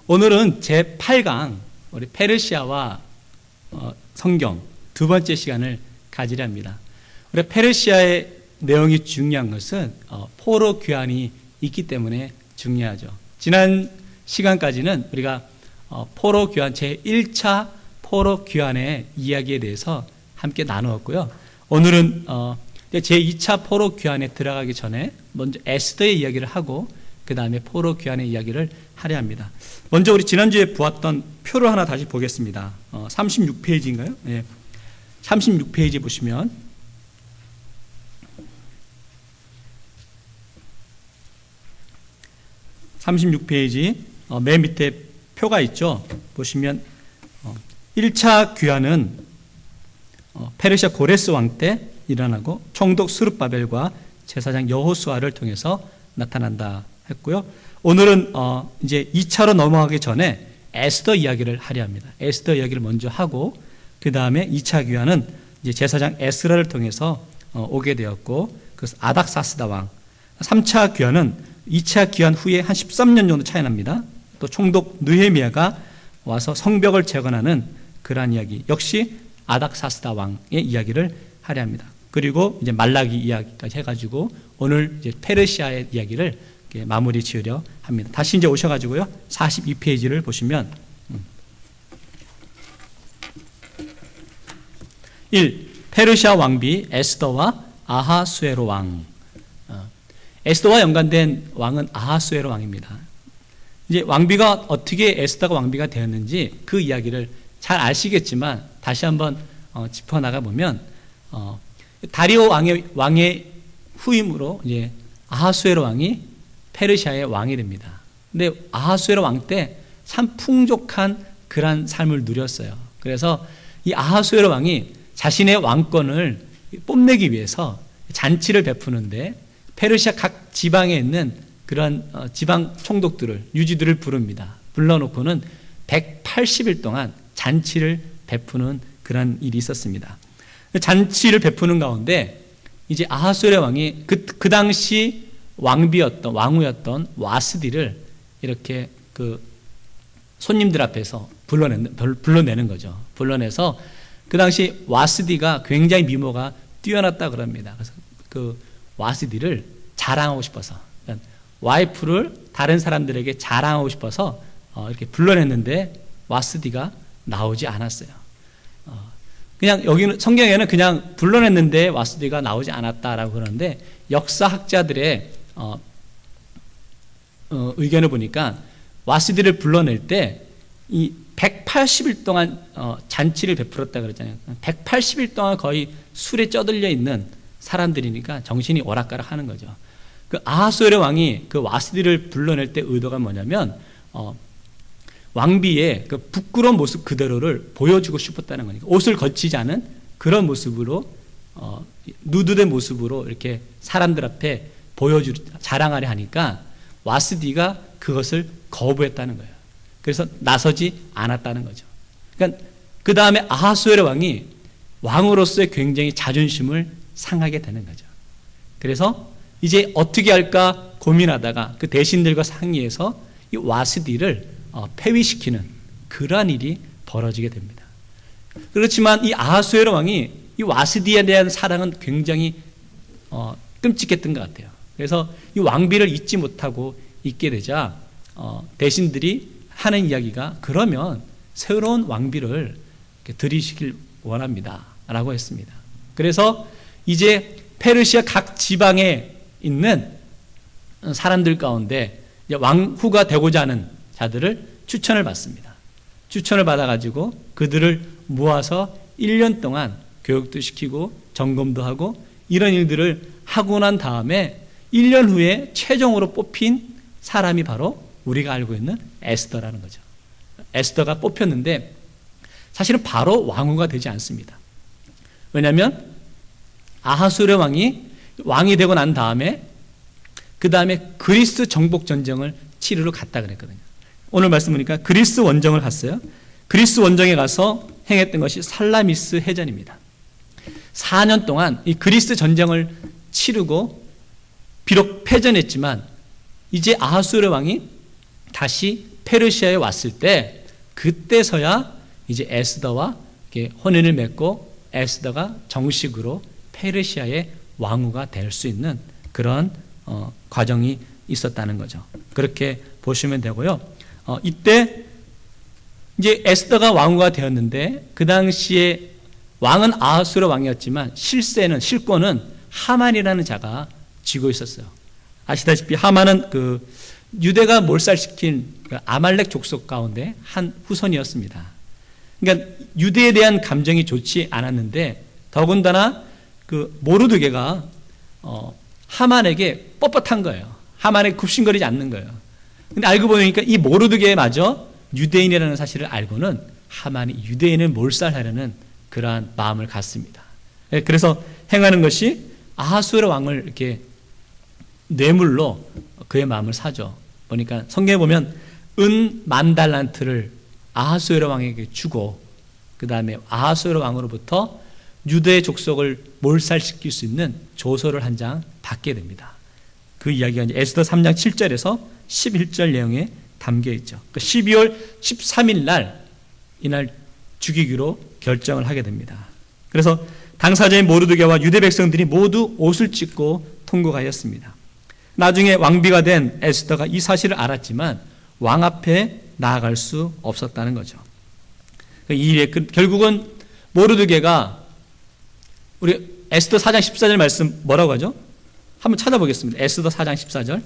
오늘은 제8강 우리 페르시아와 성경 두 번째 시간을 가지려 합니다. 우리 페르시아의 내용이 중요한 것은 포로 귀환이 있기 때문에 중요하죠. 지난 시간까지는 우리가 포로 귀환 제1차 포로 귀환의 이야기에 대해서 함께 나누었고요. 오늘은 제2차 포로 귀환에 들어가기 전에 먼저 에스더의 이야기를 하고 그 다음에 포로 귀환의 이야기를 하려 합니다. 먼저 우리 지난주에 보았던 표를 하나 다시 보겠습니다. 36페이지인가요? 네. 36페이지 보시면 맨 밑에 표가 있죠. 보시면 1차 귀환은 페르시아 고레스 왕 때 일어나고 총독 스룹바벨과 제사장 여호수아를 통해서 나타난다 했고요. 오늘은 이제 2차로 넘어가기 전에 에스더 이야기를 하려 합니다. 에스더 이야기를 먼저 하고 그 다음에 2차 귀환은 이제 제사장 에스라를 통해서 오게 되었고 그래서 아닥사스다 왕. 3차 귀환은 2차 귀환 후에 한 13년 정도 차이 납니다. 또 총독 느헤미야가 와서 성벽을 재건하는 그러한 이야기 역시 아닥사스다 왕의 이야기를 하려 합니다. 그리고 이제 말라기 이야기까지 해가지고 오늘 이제 페르시아의 이야기를 마무리 지으려 합니다. 다시 이제 오셔가지고요 42페이지를 보시면 1. 페르시아 왕비 에스더와 아하수에로 왕. 에스더와 연관된 왕은 아하수에로 왕입니다. 이제 왕비가 어떻게 에스더가 왕비가 되었는지 그 이야기를 잘 아시겠지만 다시 한번 짚어 나가 보면 다리오 왕의 후임으로 이제 아하수에로 왕이 페르시아의 왕이 됩니다. 근데 아하수에로 왕 때 참 풍족한 그런 삶을 누렸어요. 그래서 이 아하수에로 왕이 자신의 왕권을 뽐내기 위해서 잔치를 베푸는데 페르시아 각 지방에 있는 그런 지방 총독들을 유지들을 부릅니다. 불러놓고는 180일 동안 잔치를 베푸는 그런 일이 있었습니다. 잔치를 베푸는 가운데 이제 아하수에로 왕이 그 당시 왕후였던 와스디를 이렇게 그 손님들 앞에서 불러내는 거죠. 불러내서 그 당시 와스디가 굉장히 미모가 뛰어났다 그럽니다. 그래서 그 와스디를 자랑하고 싶어서 그러니까 와이프를 다른 사람들에게 자랑하고 싶어서 이렇게 불러냈는데 와스디가 나오지 않았어요. 그냥 여기는 성경에는 그냥 불러냈는데 와스디가 나오지 않았다라고 그러는데 역사학자들의 의견을 보니까 와스디를 불러낼 때 이 180일 동안 잔치를 베풀었다 그랬잖아요. 180일 동안 거의 술에 쪄들려 있는 사람들이니까 정신이 오락가락 하는 거죠. 그 아하수에로 왕이 그 와스디를 불러낼 때 의도가 뭐냐면 왕비의 그 부끄러운 모습 그대로를 보여주고 싶었다는 거니까 옷을 거치지 않은 그런 모습으로 누드된 모습으로 이렇게 사람들 앞에 자랑하려 하니까 와스디가 그것을 거부했다는 거예요. 그래서 나서지 않았다는 거죠. 그러니까 그 다음에 아하수에로 왕이 왕으로서의 굉장히 자존심을 상하게 되는 거죠. 그래서 이제 어떻게 할까 고민하다가 그 대신들과 상의해서 이 와스디를 폐위시키는 그러한 일이 벌어지게 됩니다. 그렇지만 이 아하수에로 왕이 이 와스디에 대한 사랑은 굉장히 끔찍했던 것 같아요. 그래서 이 왕비를 잊지 못하고 있게 되자 대신들이 하는 이야기가 그러면 새로운 왕비를 들이시길 원합니다 라고 했습니다. 그래서 이제 페르시아 각 지방에 있는 사람들 가운데 왕후가 되고자 하는 자들을 추천을 받습니다. 추천을 받아가지고 그들을 모아서 1년 동안 교육도 시키고 점검도 하고 이런 일들을 하고 난 다음에 1년 후에 최종으로 뽑힌 사람이 바로 우리가 알고 있는 에스더라는 거죠. 에스더가 뽑혔는데 사실은 바로 왕후가 되지 않습니다. 왜냐하면 아하수에로 왕이 되고 난 다음에 그 다음에 그리스 정복 전쟁을 치르러 갔다 그랬거든요. 오늘 말씀 보니까 그리스 원정을 갔어요. 그리스 원정에 가서 행했던 것이 살라미스 해전입니다. 4년 동안 이 그리스 전쟁을 치르고 비록 패전했지만 이제 아하수에로 왕이 다시 페르시아에 왔을 때 그때서야 이제 에스더와 혼인을 맺고 에스더가 정식으로 페르시아의 왕후가 될 수 있는 그런 과정이 있었다는 거죠. 그렇게 보시면 되고요. 이때 이제 에스더가 왕후가 되었는데 그 당시에 왕은 아하수르 왕이었지만 실권은 하만이라는 자가 쥐고 있었어요. 아시다시피 하만은 그 유대가 몰살시킨 아말렉 족속 가운데 한 후손이었습니다. 그러니까 유대에 대한 감정이 좋지 않았는데 더군다나 그 모르드게가 하만에게 뻣뻣한 거예요. 하만에 굽신거리지 않는 거예요. 근데 알고 보니까 이 모르드게마저 유대인이라는 사실을 알고는 하만이 유대인을 몰살하려는 그러한 마음을 갖습니다. 그래서 행하는 것이 아하수에로 왕을 이렇게 뇌물로 그의 마음을 사죠. 보니까 성경에 보면 은 10,000달란트를 아하수에로 왕에게 주고 그 다음에 아하수에로 왕으로부터 유대의 족속을 몰살시킬 수 있는 조서를 한 장 받게 됩니다. 그 이야기가 이제 에스더 3장 7절에서 11절 내용에 담겨 있죠. 12월 13일 날 이날 죽이기로 결정을 하게 됩니다. 그래서 당사자인 모르드게와 유대 백성들이 모두 옷을 찢고 통곡하였습니다. 나중에 왕비가 된 에스더가 이 사실을 알았지만 왕 앞에 나아갈 수 없었다는 거죠. 이 일에 결국은 모르드게가 우리 에스더 4장 14절 말씀 뭐라고 하죠? 한번 찾아보겠습니다. 에스더 4장 14절.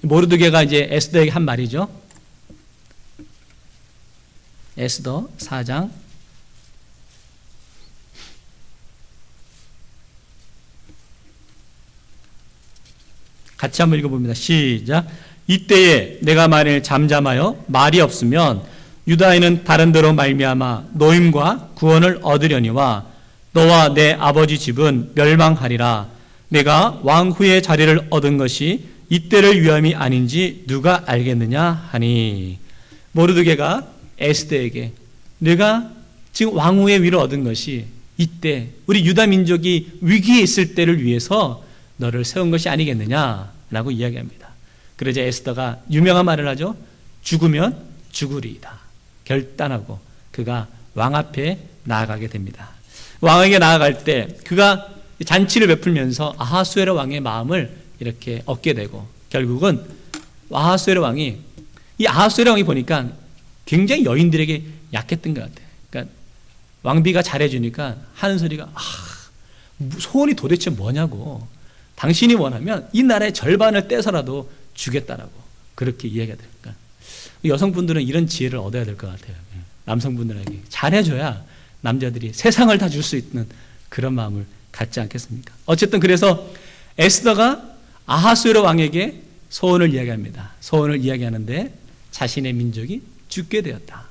모르드게가 이제 에스더에게 한 말이죠. 에스더 4장 같이 한번 읽어봅니다. 시작. 이때에 내가 만일 잠잠하여 말이 없으면 유다인은 다른 데로 말미암아 노임과 구원을 얻으려니와 너와 내 아버지 집은 멸망하리라. 내가 왕후의 자리를 얻은 것이 이때를 위함이 아닌지 누가 알겠느냐 하니 모르드게가 에스더에게 내가 지금 왕후의 위를 얻은 것이 이때 우리 유다 민족이 위기에 있을 때를 위해서 너를 세운 것이 아니겠느냐라고 이야기합니다. 그러자 에스더가 유명한 말을 하죠. 죽으면 죽으리이다. 결단하고 그가 왕 앞에 나아가게 됩니다. 왕에게 나아갈 때 그가 잔치를 베풀면서 아하수에로 왕의 마음을 이렇게 얻게 되고 결국은 아하수에로 왕이 이 아하수에로 왕이 보니까 굉장히 여인들에게 약했던 것 같아요. 그러니까 왕비가 잘해주니까 하는 소리가 소원이 도대체 뭐냐고 당신이 원하면 이 나라의 절반을 떼서라도 주겠다라고 그렇게 이야기가 되니까 여성분들은 이런 지혜를 얻어야 될 것 같아요. 남성분들에게 잘해줘야 남자들이 세상을 다 줄 수 있는 그런 마음을 갖지 않겠습니까? 어쨌든 그래서 에스더가 아하수에로 왕에게 소원을 이야기합니다. 소원을 이야기하는데 자신의 민족이 죽게 되었다.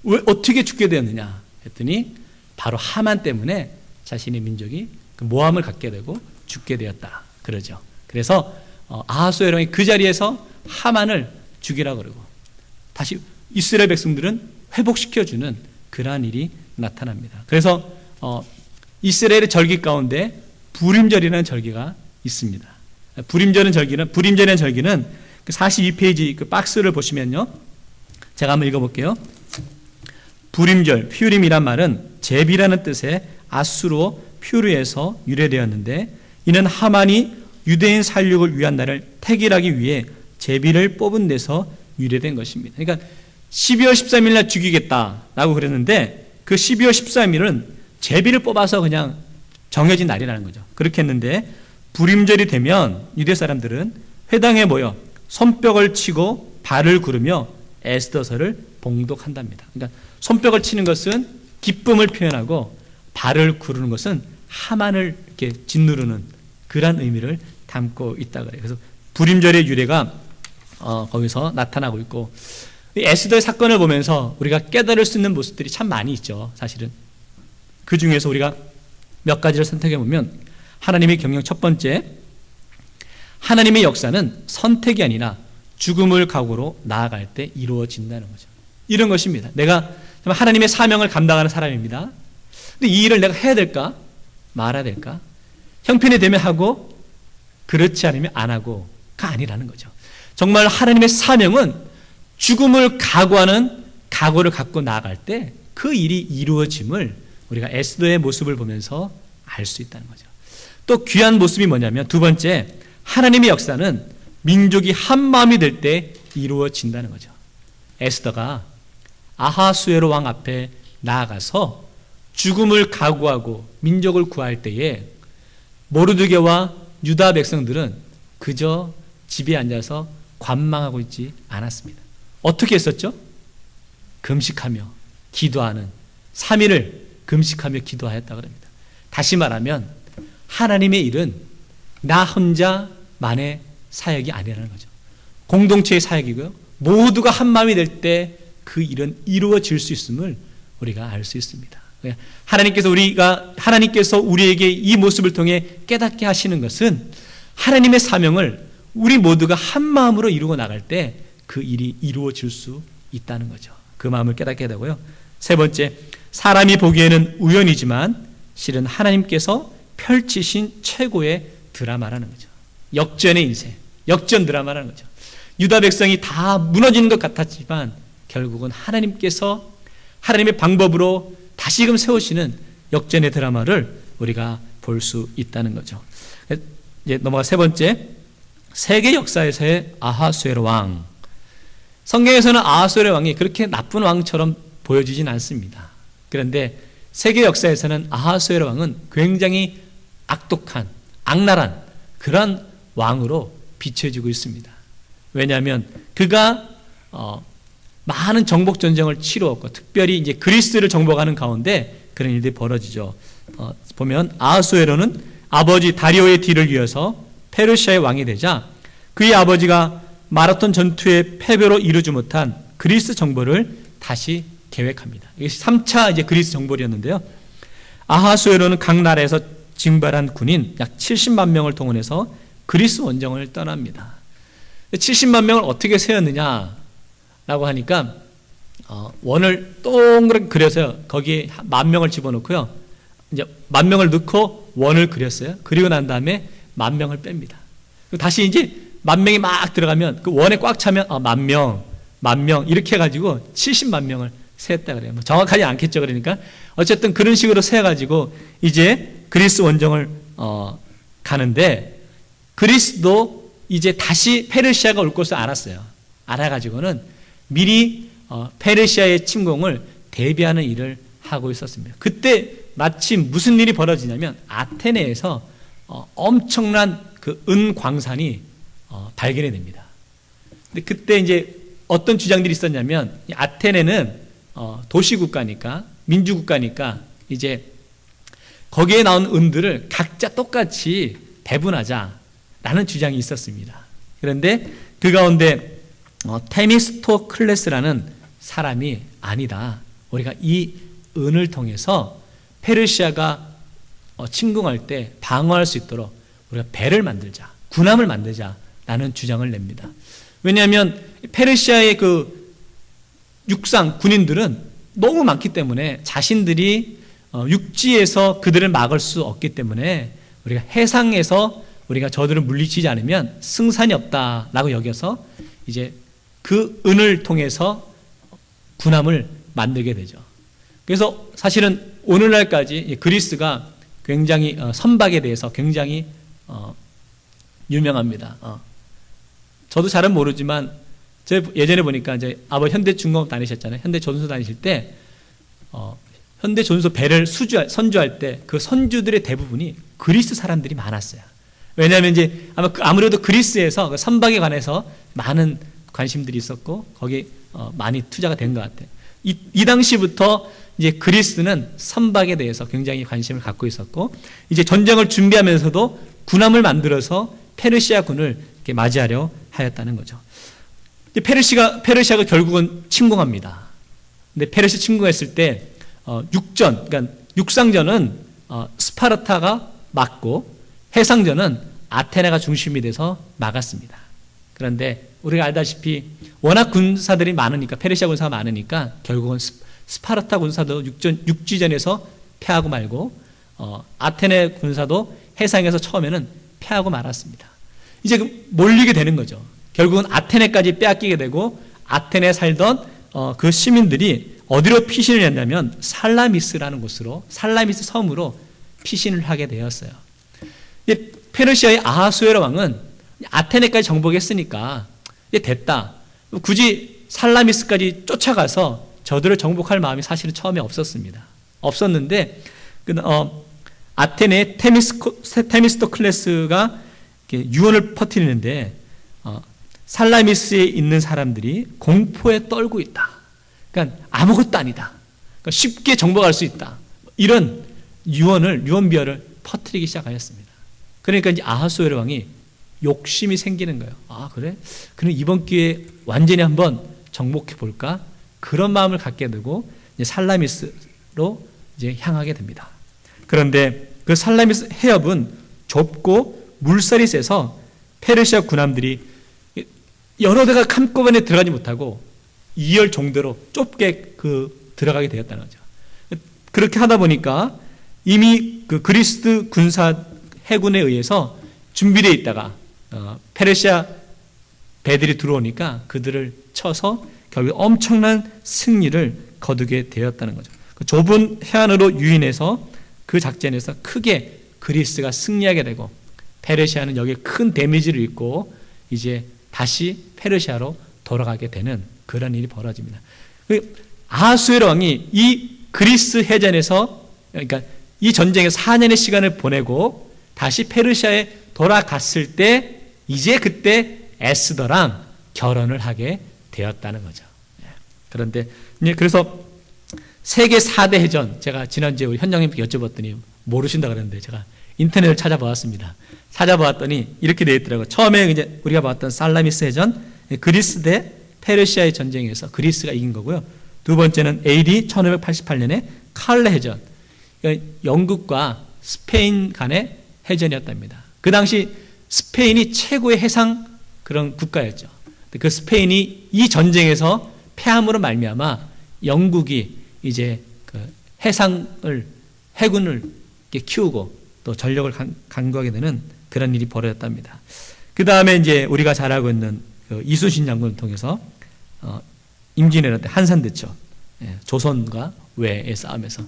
왜 어떻게 죽게 되었느냐 했더니 바로 하만 때문에 자신의 민족이 그 모함을 갖게 되고 죽게 되었다. 그러죠. 그래서 아하수에로 왕이 그 자리에서 하만을 죽이라고 그러고 다시 이스라엘 백성들은 회복시켜주는 그러한 일이 나타납니다. 그래서 이스라엘의 절기 가운데 부림절이라는 절기가 있습니다. 부림절이라는 절기는 42페이지 그 박스를 보시면요. 제가 한번 읽어볼게요. 부림절, 퓨림이란 말은 제비라는 뜻의 아수르어 퓨르에서 유래되었는데 이는 하만이 유대인 살육을 위한 날을 택일하기 위해 제비를 뽑은 데서 유래된 것입니다. 그러니까 12월 13일 날 죽이겠다라고 그랬는데 그 12월 13일은 제비를 뽑아서 그냥 정해진 날이라는 거죠. 그렇게 했는데 부림절이 되면 유대 사람들은 회당에 모여 손뼉을 치고 발을 구르며 에스더서를 봉독한답니다. 그러니까 손뼉을 치는 것은 기쁨을 표현하고 발을 구르는 것은 하만을 이렇게 짓누르는 그런 의미를 담고 있다 그래요. 그래서 부림절의 유래가 거기서 나타나고 있고 에스더의 사건을 보면서 우리가 깨달을 수 있는 모습들이 참 많이 있죠. 사실은 그 중에서 우리가 몇 가지를 선택해 보면 하나님의 경영 첫 번째, 하나님의 역사는 선택이 아니라 죽음을 각오로 나아갈 때 이루어진다는 거죠. 이런 것입니다. 내가 하나님의 사명을 감당하는 사람입니다. 근데 이 일을 내가 해야 될까? 말아야 될까? 형편이 되면 하고 그렇지 않으면 안 하고가 아니라는 거죠. 정말 하나님의 사명은 죽음을 각오하는 각오를 갖고 나아갈 때 그 일이 이루어짐을 우리가 에스더의 모습을 보면서 알 수 있다는 거죠. 또 귀한 모습이 뭐냐면 두 번째, 하나님의 역사는 민족이 한 마음이 될 때 이루어진다는 거죠. 에스더가 아하수에로 왕 앞에 나아가서 죽음을 각오하고 민족을 구할 때에 모르드게와 유다 백성들은 그저 집에 앉아서 관망하고 있지 않았습니다. 어떻게 했었죠? 금식하며 기도하는 3일을 금식하며 기도하였다고 합니다. 다시 말하면 하나님의 일은 나 혼자만의 사역이 아니라는 거죠. 공동체의 사역이고요. 모두가 한 마음이 될 때 그 일은 이루어질 수 있음을 우리가 알 수 있습니다. 하나님께서 우리에게 이 모습을 통해 깨닫게 하시는 것은 하나님의 사명을 우리 모두가 한 마음으로 이루어 나갈 때 그 일이 이루어질 수 있다는 거죠. 그 마음을 깨닫게 되고요. 세 번째, 사람이 보기에는 우연이지만 실은 하나님께서 펼치신 최고의 드라마라는 거죠. 역전의 인생, 역전 드라마라는 거죠. 유다 백성이 다 무너지는 것 같았지만 결국은 하나님께서 하나님의 방법으로 다시금 세우시는 역전의 드라마를 우리가 볼 수 있다는 거죠. 이제 넘어가 세 번째, 세계 역사에서의 아하수에로 왕. 성경에서는 아하수에로 왕이 그렇게 나쁜 왕처럼 보여지진 않습니다. 그런데 세계 역사에서는 아하수에로 왕은 굉장히 악독한, 악랄한 그런 왕으로 비춰지고 있습니다. 왜냐하면 그가 많은 정복 전쟁을 치루었고 특별히 이제 그리스를 정복하는 가운데 그런 일들이 벌어지죠. 보면 아하수에로는 아버지 다리오의 뒤를 이어서 페르시아의 왕이 되자 그의 아버지가 마라톤 전투의 패배로 이루지 못한 그리스 정복을 다시 계획합니다. 이게 3차 이제 그리스 정복이었는데요. 아하수에로는 각 나라에서 징발한 군인 약 70만 명을 동원해서 그리스 원정을 떠납니다. 70만 명을 어떻게 세웠느냐라고 하니까 원을 동그랗게 그려서 거기에 10,000명을 집어넣고요. 이제 10,000명을 넣고 원을 그렸어요. 그리고 난 다음에 10,000명을 뺍니다. 다시 이제 10,000명이 막 들어가면 그 원에 꽉 차면 10,000명, 10,000명 이렇게 해가지고 70만 명을 세었다 그래요. 정확하지 않겠죠. 그러니까 어쨌든 그런 식으로 세가지고 이제 그리스 원정을 가는데 그리스도 이제 다시 페르시아가 올 것을 알았어요. 알아가지고는 미리 페르시아의 침공을 대비하는 일을 하고 있었습니다. 그때 마침 무슨 일이 벌어지냐면 아테네에서 엄청난 그 은광산이 발견이 됩니다. 근데 그때 이제 어떤 주장들이 있었냐면 아테네는 도시국가니까 민주국가니까 이제 거기에 나온 은들을 각자 똑같이 배분하자라는 주장이 있었습니다. 그런데 그 가운데 테미스토클레스라는 사람이 아니다. 우리가 이 은을 통해서 페르시아가 침공할 때 방어할 수 있도록 우리가 배를 만들자, 군함을 만들자라는 주장을 냅니다. 왜냐하면 페르시아의 그 육상 군인들은 너무 많기 때문에 자신들이 육지에서 그들을 막을 수 없기 때문에 우리가 해상에서 우리가 저들을 물리치지 않으면 승산이 없다라고 여겨서 이제 그 은을 통해서 군함을 만들게 되죠. 그래서 사실은 오늘날까지 그리스가 굉장히 선박에 대해서 굉장히 유명합니다. 저도 잘은 모르지만 제가 예전에 보니까 이제 아버지 현대중공업 다니셨잖아요. 현대조선소 다니실 때 현대조선소 배를 선주할 때 그 선주들의 대부분이 그리스 사람들이 많았어요. 왜냐하면 이제 아무래도 그리스에서 그 선박에 관해서 많은 관심들이 있었고 거기에 많이 투자가 된 것 같아요. 이 당시부터 이제 그리스는 선박에 대해서 굉장히 관심을 갖고 있었고 이제 전쟁을 준비하면서도 군함을 만들어서 페르시아 군을 이렇게 맞이하려 하였다는 거죠. 페르시아가 결국은 침공합니다. 근데 페르시아 침공했을 때 육전, 그러니까 육상전은 스파르타가 막고 해상전은 아테네가 중심이 돼서 막았습니다. 그런데 우리가 알다시피 워낙 군사들이 많으니까, 페르시아 군사가 많으니까 결국은 스파르타 군사도 육지전에서 패하고 말고, 아테네 군사도 해상에서 처음에는 패하고 말았습니다. 이제 몰리게 되는 거죠. 결국은 아테네까지 빼앗기게 되고, 아테네에 살던 그 시민들이 어디로 피신을 했냐면 살라미스라는 곳으로, 살라미스 섬으로 피신을 하게 되었어요. 페르시아의 아하수에로 왕은 아테네까지 정복했으니까 이제 됐다, 굳이 살라미스까지 쫓아가서 저들을 정복할 마음이 사실은 처음에 없었는데 아테네의 테미스토클레스가 유언을 퍼뜨리는데 살라미스에 있는 사람들이 공포에 떨고 있다. 그러니까 아무것도 아니다. 그러니까 쉽게 정복할 수 있다. 이런 유언비어를 퍼뜨리기 시작하였습니다. 그러니까 이제 아하수에로 왕이 욕심이 생기는 거예요. 아, 그래? 그럼 이번 기회에 완전히 한번 정복해 볼까? 그런 마음을 갖게 되고 이제 살라미스로 이제 향하게 됩니다. 그런데 그 살라미스 해협은 좁고 물살이 세서 페르시아 군함들이 여러 대가 한꺼번에 들어가지 못하고 이열 종대로 좁게 들어가게 되었다는 거죠. 그렇게 하다 보니까 이미 그 그리스 군사 해군에 의해서 준비되어 있다가 페르시아 배들이 들어오니까 그들을 쳐서 결국 엄청난 승리를 거두게 되었다는 거죠. 그 좁은 해안으로 유인해서 그 작전에서 크게 그리스가 승리하게 되고 페르시아는 여기에 큰 데미지를 입고 이제 다시 페르시아로 돌아가게 되는 그런 일이 벌어집니다. 아하수에로 왕이 이 그리스 해전에서, 그러니까 이 전쟁에 4년의 시간을 보내고 다시 페르시아에 돌아갔을 때 이제 그때 에스더랑 결혼을 하게 되었다는 거죠. 그런데 그래서 세계 4대 해전, 제가 지난주에 우리 현장님께 여쭤봤더니 모르신다 그랬는데 제가 인터넷을 찾아보았습니다. 찾아보았더니 이렇게 되어 있더라고요. 처음에 이제 우리가 봤던 살라미스 해전, 그리스 대 페르시아의 전쟁에서 그리스가 이긴 거고요. 두 번째는 AD 1588년에 칼레 해전, 그러니까 영국과 스페인 간의 해전이었답니다. 그 당시 스페인이 최고의 해상 그런 국가였죠. 그 스페인이 이 전쟁에서 패함으로 말미암아 영국이 이제 그 해군을 키우고 또 전력을 강구하게 되는 그런 일이 벌어졌답니다. 그 다음에 이제 우리가 잘 알고 있는 그 이순신 장군을 통해서 임진왜란 때 한산대첩, 조선과 외의 싸움에서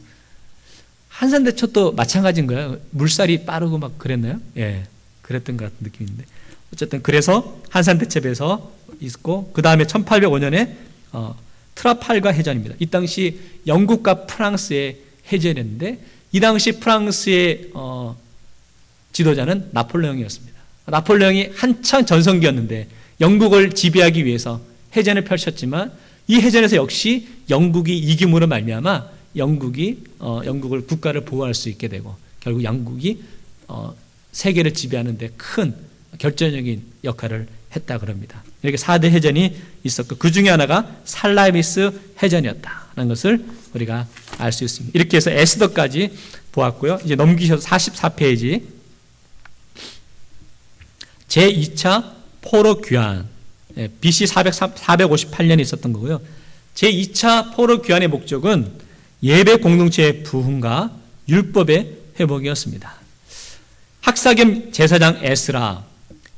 한산대첩도 마찬가지인 거예요. 물살이 빠르고 막 그랬나요? 예, 그랬던 것 같은 느낌인데 어쨌든 그래서 한산대첩에서 있고 그 다음에 1805년에 트라팔가 해전입니다. 이 당시 영국과 프랑스의 해전이었는데 이 당시 프랑스의 지도자는 나폴레옹이었습니다. 나폴레옹이 한창 전성기였는데 영국을 지배하기 위해서 해전을 펼쳤지만 이 해전에서 역시 영국이 이김으로 말미암아 영국을 국가를 보호할 수 있게 되고 결국 영국이 세계를 지배하는 데 큰 결정적인 역할을 했다 그럽니다. 이렇게 4대 해전이 있었고 그 중에 하나가 살라미스 해전이었다는 것을 우리가 알 수 있습니다. 이렇게 해서 에스더까지 보았고요. 이제 넘기셔서 44페이지 제2차 포로 귀환, BC 458년에 있었던 거고요. 제2차 포로 귀환의 목적은 예배 공동체의 부흥과 율법의 회복이었습니다. 학사 겸 제사장 에스라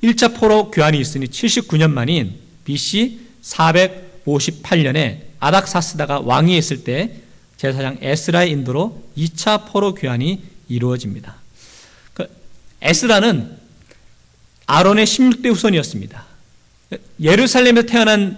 1차 포로 귀환이 있으니 79년 만인 BC 458년에 아닥사스다가 왕위에 있을 때 제사장 에스라의 인도로 2차 포로 귀환이 이루어집니다. 에스라는 아론의 16대 후손이었습니다. 예루살렘에서 태어난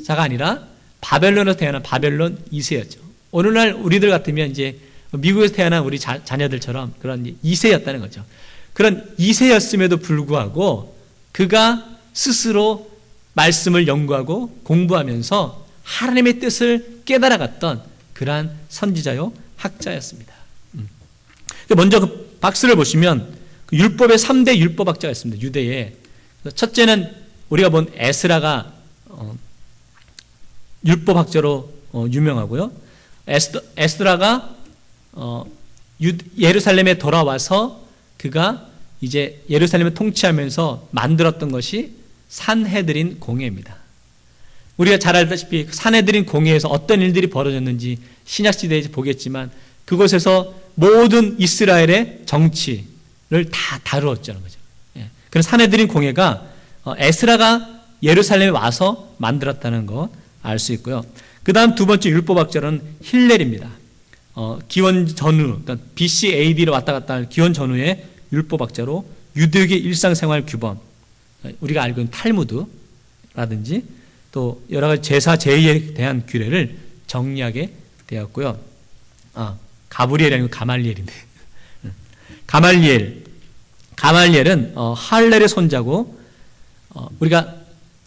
자가 아니라 바벨론에서 태어난 바벨론 2세였죠. 오늘날 우리들 같으면 이제 미국에서 태어난 우리 자녀들처럼 그런 2세였다는 거죠. 그런 2세였음에도 불구하고 그가 스스로 말씀을 연구하고 공부하면서 하나님의 뜻을 깨달아갔던 그러한 선지자요 학자였습니다. 먼저 그 박스를 보시면 그 율법의 3대 율법학자가 있습니다. 유대에. 첫째는 우리가 본 에스라가 율법학자로 유명하고요. 에스라가 예루살렘에 돌아와서 그가 이제 예루살렘을 통치하면서 만들었던 것이 산헤드린 공회입니다. 우리가 잘 알다시피 산헤드린 공회에서 어떤 일들이 벌어졌는지 신약시대에서 보겠지만 그곳에서 모든 이스라엘의 정치를 다 다루었다는 거죠. 그래서 산헤드린 공회가 에스라가 예루살렘에 와서 만들었다는 거 알 수 있고요. 그 다음 두 번째 율법학자는 힐렐입니다. 기원 전후, 그러니까 BC AD로 왔다 갔다 할 기원 전후의 율법학자로 유대교의 일상생활 규범, 우리가 알고 있는 탈무드라든지 또 여러 가지 제사 제의에 대한 규례를 정리하게 되었고요. 가브리엘이 아니고 가말리엘인데 가말리엘은 할렐의 손자고 우리가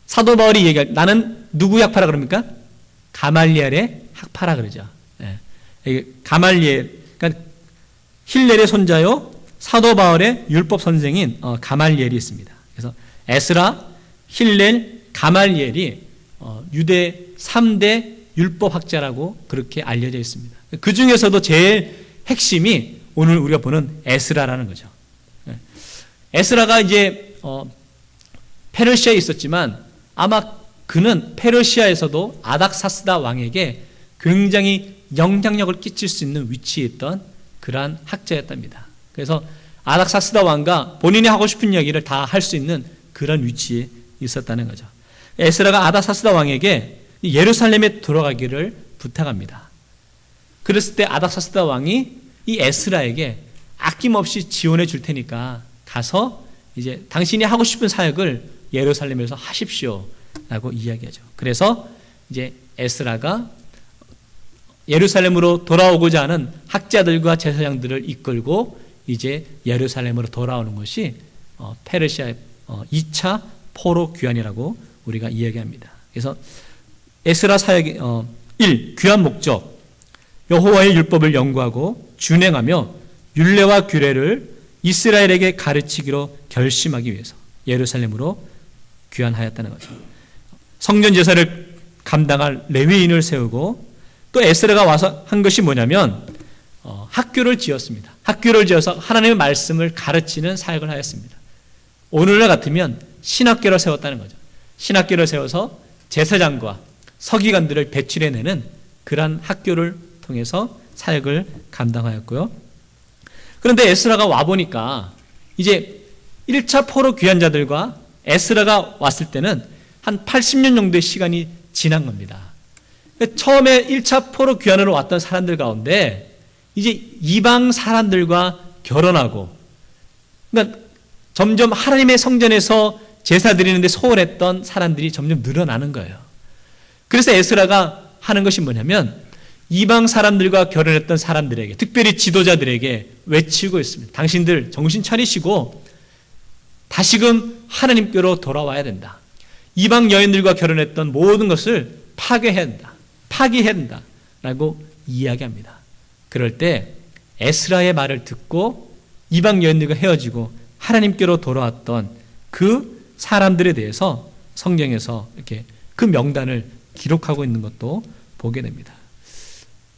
사도 바울이 얘기할 나는 누구 학파라 그럽니까? 가말리엘의 학파라 그러죠. 가말리엘, 그러니까 힐렐의 손자요 사도 바울의 율법 선생인 가말리엘이 있습니다. 그래서 에스라, 힐렐, 가말리엘이 유대 3대 율법학자라고 그렇게 알려져 있습니다. 그 중에서도 제일 핵심이 오늘 우리가 보는 에스라라는 거죠. 에스라가 이제 페르시아에 있었지만 아마 그는 페르시아에서도 아닥사스다 왕에게 굉장히 영향력을 끼칠 수 있는 위치에 있던 그러한 학자였답니다. 그래서 아닥사스다 왕과 본인이 하고 싶은 이야기를 다 할 수 있는 그런 위치에 있었다는 거죠. 에스라가 아닥사스다 왕에게 예루살렘에 돌아가기를 부탁합니다. 그랬을 때 아닥사스다 왕이 이 에스라에게 아낌없이 지원해 줄 테니까 가서 이제 당신이 하고 싶은 사역을 예루살렘에서 하십시오 라고 이야기하죠. 그래서 이제 에스라가 예루살렘으로 돌아오고자 하는 학자들과 제사장들을 이끌고 이제 예루살렘으로 돌아오는 것이 페르시아의 2차 포로 귀환이라고 우리가 이야기합니다. 그래서 에스라 사역의 1. 귀환 목적, 여호와의 율법을 연구하고 준행하며 율례와 규례를 이스라엘에게 가르치기로 결심하기 위해서 예루살렘으로 귀환하였다는 거죠. 성전 제사를 감당할 레위인을 세우고 또 에스라가 와서 한 것이 뭐냐면 학교를 지었습니다. 학교를 지어서 하나님의 말씀을 가르치는 사역을 하였습니다. 오늘날 같으면 신학교를 세웠다는 거죠. 신학교를 세워서 제사장과 서기관들을 배출해내는 그러한 학교를 통해서 사역을 감당하였고요. 그런데 에스라가 와보니까 이제 1차 포로 귀환자들과 에스라가 왔을 때는 한 80년 정도의 시간이 지난 겁니다. 처음에 1차 포로 귀환으로 왔던 사람들 가운데 이제 이방 사람들과 결혼하고, 그러니까 점점 하나님의 성전에서 제사 드리는데 소홀했던 사람들이 점점 늘어나는 거예요. 그래서 에스라가 하는 것이 뭐냐면 이방 사람들과 결혼했던 사람들에게, 특별히 지도자들에게 외치고 있습니다. 당신들 정신 차리시고 다시금 하나님께로 돌아와야 된다. 이방 여인들과 결혼했던 모든 것을 파괴해야 된다. 파기해야 된다. 라고 이야기합니다. 그럴 때 에스라의 말을 듣고 이방 여인들과 헤어지고 하나님께로 돌아왔던 그 사람들에 대해서 성경에서 이렇게 그 명단을 기록하고 있는 것도 보게 됩니다.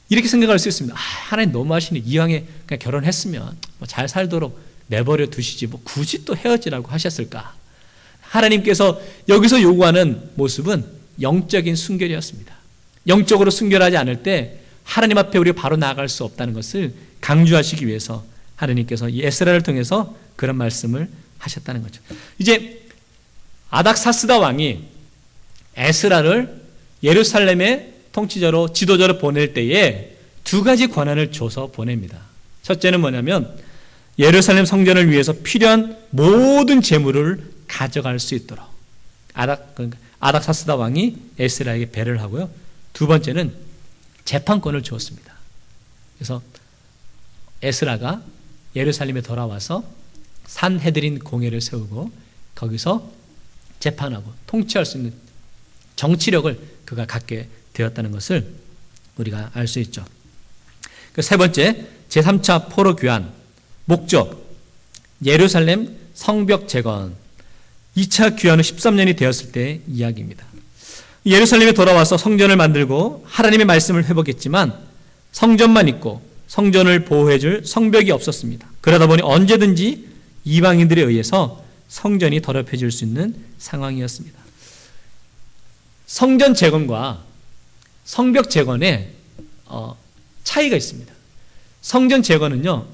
이렇게 생각할 수 있습니다. 하나님 너무하시네. 이왕에 그냥 결혼했으면 잘 살도록 내버려 두시지 뭐 굳이 또 헤어지라고 하셨을까? 하나님께서 여기서 요구하는 모습은 영적인 순결이었습니다. 영적으로 순결하지 않을 때 하나님 앞에 우리가 바로 나아갈 수 없다는 것을 강조하시기 위해서 하나님께서 에스라를 통해서 그런 말씀을 하셨다는 거죠. 이제 아닥사스다 왕이 에스라를 예루살렘의 통치자로, 지도자로 보낼 때에 두 가지 권한을 줘서 보냅니다. 첫째는 뭐냐면 예루살렘 성전을 위해서 필요한 모든 재물을 가져갈 수 있도록 아닥사스다 왕이 에스라에게 배를 하고요. 두 번째는 재판권을 주었습니다. 그래서 에스라가 예루살렘에 돌아와서 산헤드린 공회를 세우고 거기서 재판하고 통치할 수 있는 정치력을 그가 갖게 되었다는 것을 우리가 알 수 있죠. 세 번째, 제3차 포로 귀환 목적, 예루살렘 성벽 재건. 2차 귀환은 13년이 되었을 때의 이야기입니다. 예루살렘에 돌아와서 성전을 만들고 하나님의 말씀을 회복했지만 성전만 있고 성전을 보호해줄 성벽이 없었습니다. 그러다 보니 언제든지 이방인들에 의해서 성전이 더럽혀질 수 있는 상황이었습니다. 성전 재건과 성벽 재건에 차이가 있습니다. 성전 재건은요,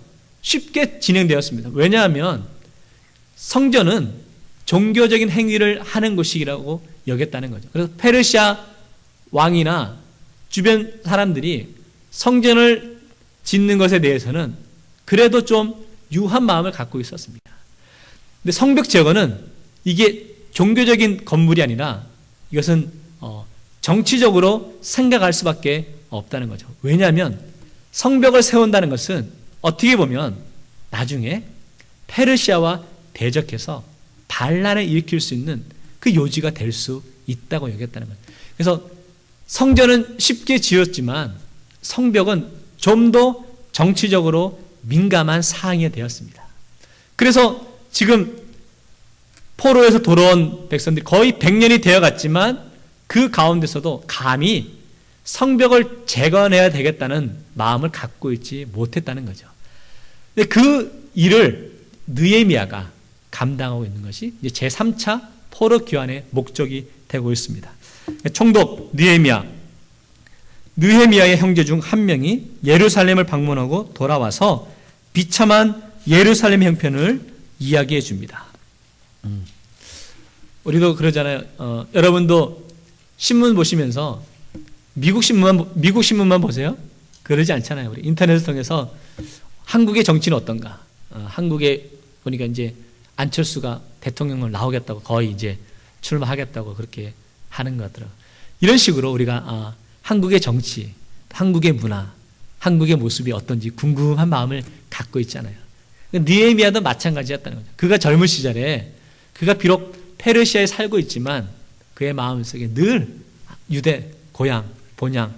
쉽게 진행되었습니다. 왜냐하면 성전은 종교적인 행위를 하는 곳이라고 여겼다는 거죠. 그래서 페르시아 왕이나 주변 사람들이 성전을 짓는 것에 대해서는 그래도 좀 유한 마음을 갖고 있었습니다. 근데 성벽 재건은 이게 종교적인 건물이 아니라 이것은 정치적으로 생각할 수밖에 없다는 거죠. 왜냐하면 성벽을 세운다는 것은 어떻게 보면 나중에 페르시아와 대적해서 반란을 일으킬 수 있는 그 요지가 될 수 있다고 여겼다는 거예요. 그래서 성전은 쉽게 지었지만 성벽은 좀 더 정치적으로 민감한 사항이 되었습니다. 그래서 지금 포로에서 돌아온 백성들이 거의 100년이 되어갔지만 그 가운데서도 감히 성벽을 재건해야 되겠다는 마음을 갖고 있지 못했다는 거죠. 근데 그 일을 느헤미야가 감당하고 있는 것이 이제 제3차 포로 귀환의 목적이 되고 있습니다. 총독 느헤미야의 형제 중 한 명이 예루살렘을 방문하고 돌아와서 비참한 예루살렘 형편을 이야기해 줍니다. 우리도 그러잖아요. 여러분도 신문 보시면서 미국 신문만 보세요? 그러지 않잖아요. 우리 인터넷을 통해서 한국의 정치는 어떤가? 한국에 보니까 이제 안철수가 대통령을 나오겠다고 거의 이제 출마하겠다고 그렇게 하는 것 같더라고요. 이런 식으로 우리가 한국의 정치, 한국의 문화, 한국의 모습이 어떤지 궁금한 마음을 갖고 있잖아요. 느헤미야도 마찬가지였다는 거죠. 그가 젊은 시절에 그가 비록 페르시아에 살고 있지만 그의 마음속에 늘 유대, 고향, 본향,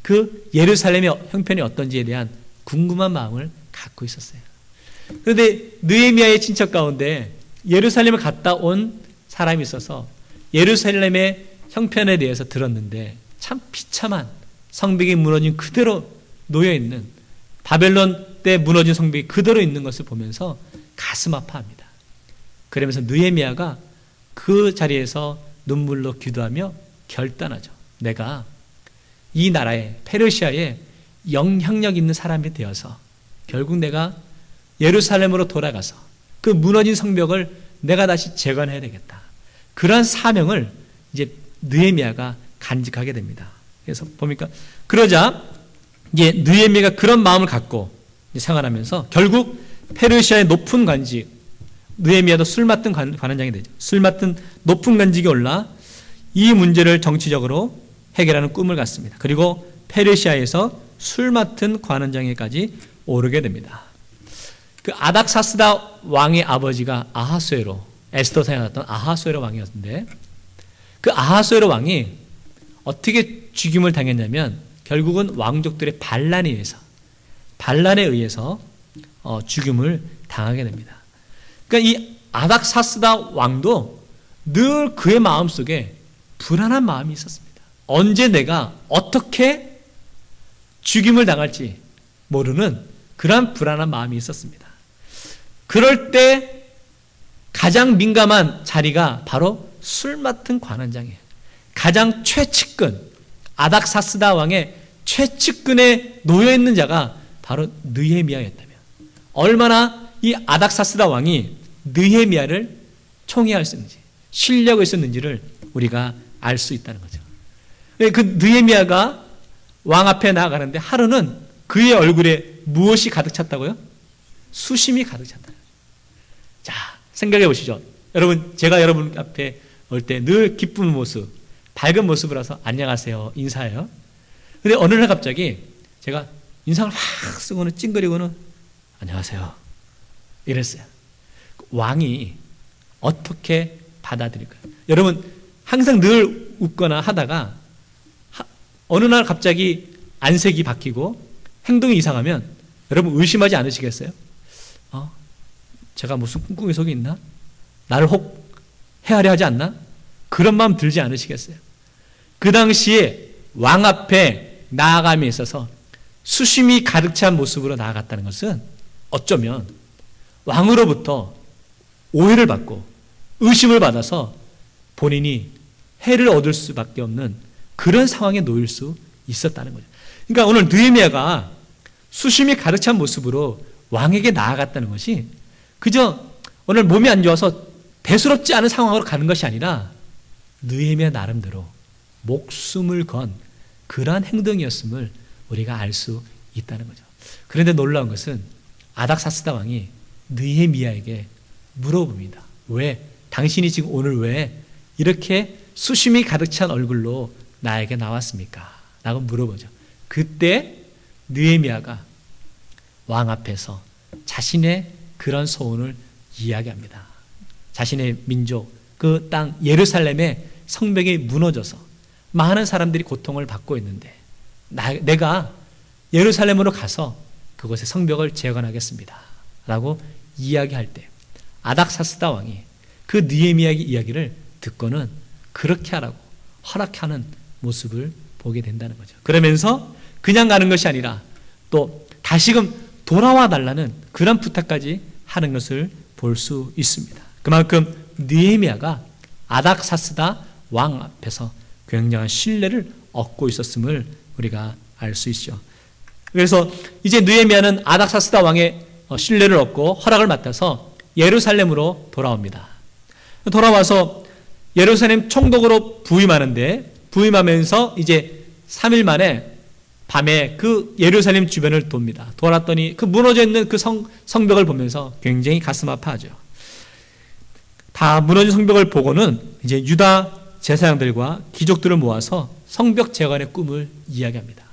그 예루살렘의 형편이 어떤지에 대한 궁금한 마음을 갖고 있었어요. 그런데 느헤미야의 친척 가운데 예루살렘을 갔다 온 사람이 있어서 예루살렘의 형편에 대해서 들었는데 참 비참한 성벽이 무너진 그대로 놓여있는, 바벨론 때 무너진 성벽이 그대로 있는 것을 보면서 가슴 아파합니다. 그러면서 느헤미야가 그 자리에서 눈물로 기도하며 결단하죠. 내가 이 나라에, 페르시아에 영향력 있는 사람이 되어서 결국 내가 예루살렘으로 돌아가서 그 무너진 성벽을 내가 다시 재건해야 되겠다. 그러한 사명을 이제 느헤미야가 간직하게 됩니다. 그래서 봅니까? 그러자 이제 느헤미야가 그런 마음을 갖고 생활하면서 결국 페르시아의 높은 관직, 느헤미야도 술 맡은 관원장이 되죠. 술 맡은 높은 관직이 올라 이 문제를 정치적으로 해결하는 꿈을 갖습니다. 그리고 페르시아에서 술 맡은 관원장에까지 오르게 됩니다. 그 아닥사스다 왕의 아버지가 아하수에로, 에스더상에 나왔던 아하수에로 왕이었는데 그 아하수에로 왕이 어떻게 죽임을 당했냐면 결국은 왕족들의 반란에 의해서 죽임을 당하게 됩니다. 그러니까 이 아닥사스다 왕도 늘 그의 마음속에 불안한 마음이 있었습니다. 언제 내가 어떻게 죽임을 당할지 모르는 그러한 불안한 마음이 있었습니다. 그럴 때 가장 민감한 자리가 바로 술 맡은 관원장이에요. 가장 최측근, 아닥사스다 왕의 최측근에 놓여있는 자가 바로 느헤미야였다면 얼마나 이 아닥사스다 왕이 느헤미야를 총애할 수 있는지, 신뢰하고 있었는지를 우리가 알 수 있다는 거죠. 그 느헤미야가 왕 앞에 나아가는데 하루는 그의 얼굴에 무엇이 가득 찼다고요? 수심이 가득 찼다. 자, 생각해 보시죠. 여러분, 제가 여러분 앞에 올 때 늘 기쁜 모습, 밝은 모습을 해서 안녕하세요, 인사해요. 근데 어느 날 갑자기 제가 인상을 확 쓰고는 찡그리고는 안녕하세요 이랬어요. 왕이 어떻게 받아들일까요? 여러분, 항상 늘 웃거나 하다가 어느 날 갑자기 안색이 바뀌고 행동이 이상하면 여러분 의심하지 않으시겠어요? 제가 무슨 꿍꿍이 속에 있나? 나를 혹 헤아려 하지 않나? 그런 마음 들지 않으시겠어요? 그 당시에 왕 앞에 나아감에 있어서 수심이 가득 찬 모습으로 나아갔다는 것은 어쩌면 왕으로부터 오해를 받고 의심을 받아서 본인이 해를 얻을 수밖에 없는 그런 상황에 놓일 수 있었다는 거죠. 그러니까 오늘 느헤미야가 수심이 가득 찬 모습으로 왕에게 나아갔다는 것이 그저 오늘 몸이 안 좋아서 대수롭지 않은 상황으로 가는 것이 아니라 느헤미야 나름대로 목숨을 건 그러한 행동이었음을 우리가 알 수 있다는 거죠. 그런데 놀라운 것은 아닥사스다 왕이 느헤미야에게 물어봅니다. 왜? 당신이 지금 오늘 왜 이렇게 수심이 가득 찬 얼굴로 나에게 나왔습니까? 라고 물어보죠. 그때 느헤미야가 왕 앞에서 자신의 그런 소원을 이야기합니다. 자신의 민족, 그 땅 예루살렘의 성벽이 무너져서 많은 사람들이 고통을 받고 있는데 내가 예루살렘으로 가서 그곳의 성벽을 재건하겠습니다. 라고 이야기할 때 아닥사스다 왕이 그 느헤미야의 이야기를 듣고는 그렇게 하라고 허락하는 모습을 보게 된다는 거죠. 그러면서 그냥 가는 것이 아니라 또 다시금 돌아와 달라는 그런 부탁까지 하는 것을 볼 수 있습니다. 그만큼 느헤미야가 아닥사스다 왕 앞에서 굉장한 신뢰를 얻고 있었음을 우리가 알 수 있죠. 그래서 이제 느헤미야는 아닥사스다 왕의 신뢰를 얻고 허락을 맡아서 예루살렘으로 돌아옵니다. 돌아와서 예루살렘 총독으로 부임하는데 부임하면서 이제 3일 만에 밤에 그 예루살렘 주변을 돕니다. 돌았더니 그 무너져 있는 그 성벽을 보면서 굉장히 가슴 아파하죠. 다 무너진 성벽을 보고는 이제 유다 제사장들과 귀족들을 모아서 성벽 재건의 꿈을 이야기합니다.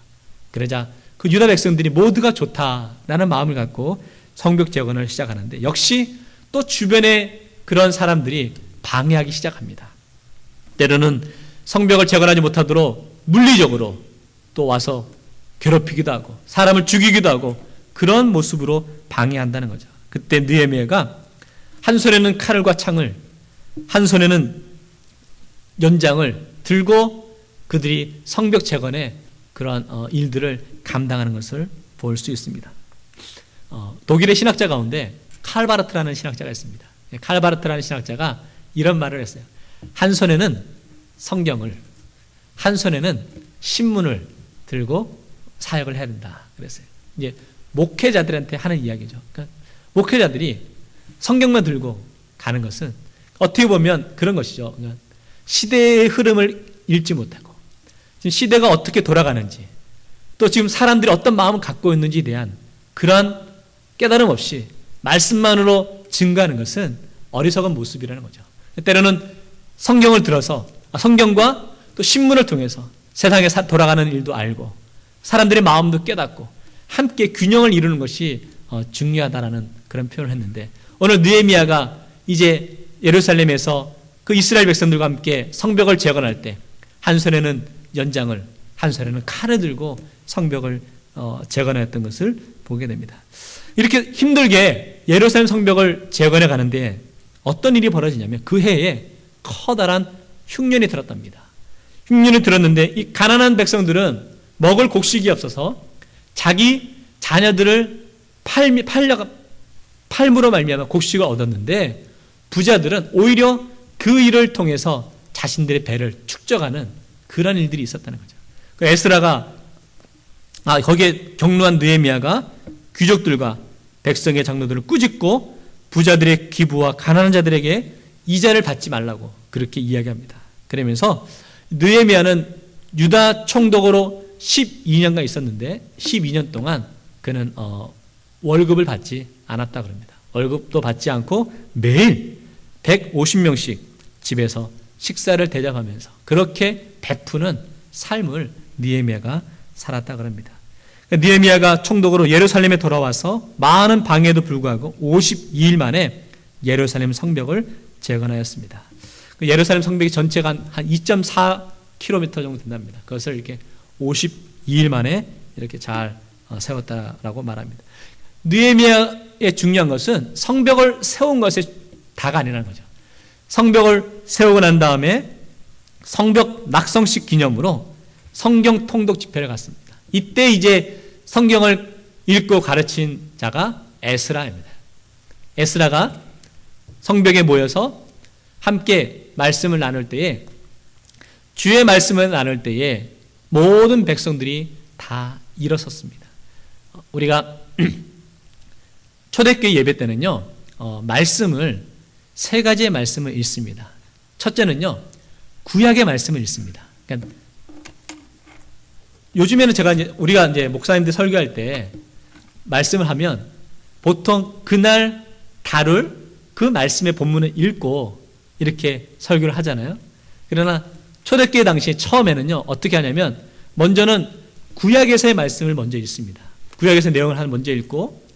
그러자 그 유다 백성들이 모두가 좋다라는 마음을 갖고 성벽 재건을 시작하는데 역시 또 주변에 그런 사람들이 방해하기 시작합니다. 때로는 성벽을 재건하지 못하도록 물리적으로 또 와서 괴롭히기도 하고 사람을 죽이기도 하고 그런 모습으로 방해한다는 거죠. 그때 느헤미야가 한 손에는 칼과 창을 한 손에는 연장을 들고 그들이 성벽 재건의 그런 일들을 감당하는 것을 볼 수 있습니다. 독일의 신학자 가운데 칼바르트라는 신학자가 있습니다. 칼바르트라는 신학자가 이런 말을 했어요. 한 손에는 성경을 한 손에는 신문을 들고 사역을 해야 된다 그랬어요. 이제 목회자들한테 하는 이야기죠. 그러니까 목회자들이 성경만 들고 가는 것은 어떻게 보면 그런 것이죠. 그러니까 시대의 흐름을 읽지 못하고 지금 시대가 어떻게 돌아가는지 또 지금 사람들이 어떤 마음을 갖고 있는지에 대한 그러한 깨달음 없이 말씀만으로 증거하는 것은 어리석은 모습이라는 거죠. 때로는 성경을 들어서 성경과 또 신문을 통해서 세상에 돌아가는 일도 알고 사람들의 마음도 깨닫고 함께 균형을 이루는 것이 중요하다라는 그런 표현을 했는데 오늘 느헤미야가 이제 예루살렘에서 그 이스라엘 백성들과 함께 성벽을 재건할 때 한 손에는 연장을 한 손에는 칼을 들고 성벽을 재건했던 것을 보게 됩니다. 이렇게 힘들게 예루살렘 성벽을 재건해 가는데 어떤 일이 벌어지냐면 그 해에 커다란 흉년이 들었답니다. 흉년이 들었는데 이 가난한 백성들은 먹을 곡식이 없어서 자기 자녀들을 팔므로 말미암아 곡식을 얻었는데 부자들은 오히려 그 일을 통해서 자신들의 배를 축적하는 그런 일들이 있었다는 거죠. 에스라가 거기에 경로한 느헤미야가 귀족들과 백성의 장로들을 꾸짖고 부자들의 기부와 가난한 자들에게 이자를 받지 말라고 그렇게 이야기합니다. 그러면서 느헤미야는 유다 총독으로 12년간 있었는데 12년 동안 그는 월급을 받지 않았다 그럽니다. 월급도 받지 않고 매일 150명씩 집에서 식사를 대접하면서 그렇게 베푸는 삶을 느헤미야가 살았다 그럽니다. 느헤미야가 총독으로 예루살렘에 돌아와서 많은 방해에도 불구하고 52일 만에 예루살렘 성벽을 재건하였습니다. 예루살렘 성벽이 전체가 한 2.4km 정도 된답니다. 그것을 이렇게 52일 만에 이렇게 잘 세웠다라고 말합니다. 느헤미야의 중요한 것은 성벽을 세운 것이 다가 아니라는 거죠. 성벽을 세우고 난 다음에 성벽 낙성식 기념으로 성경 통독 집회를 갔습니다. 이때 이제 성경을 읽고 가르친 자가 에스라입니다. 에스라가 성벽에 모여서 함께 말씀을 나눌 때에, 주의 말씀을 나눌 때에 모든 백성들이 다 일어섰습니다. 우리가 초대교회 예배 때는요, 말씀을 세 가지의 말씀을 읽습니다. 첫째는요, 구약의 말씀을 읽습니다. 그러니까 요즘에는 우리가 이제 목사님들 설교할 때 말씀을 하면 보통 그날 다룰 그 말씀의 본문을 읽고 이렇게 설교를 하잖아요. 그러나 초대교회 당시에 처음에는요, 어떻게 하냐면 먼저는 구약에서의 말씀을 먼저 읽습니다. 구약에서 내용을 먼저 읽고,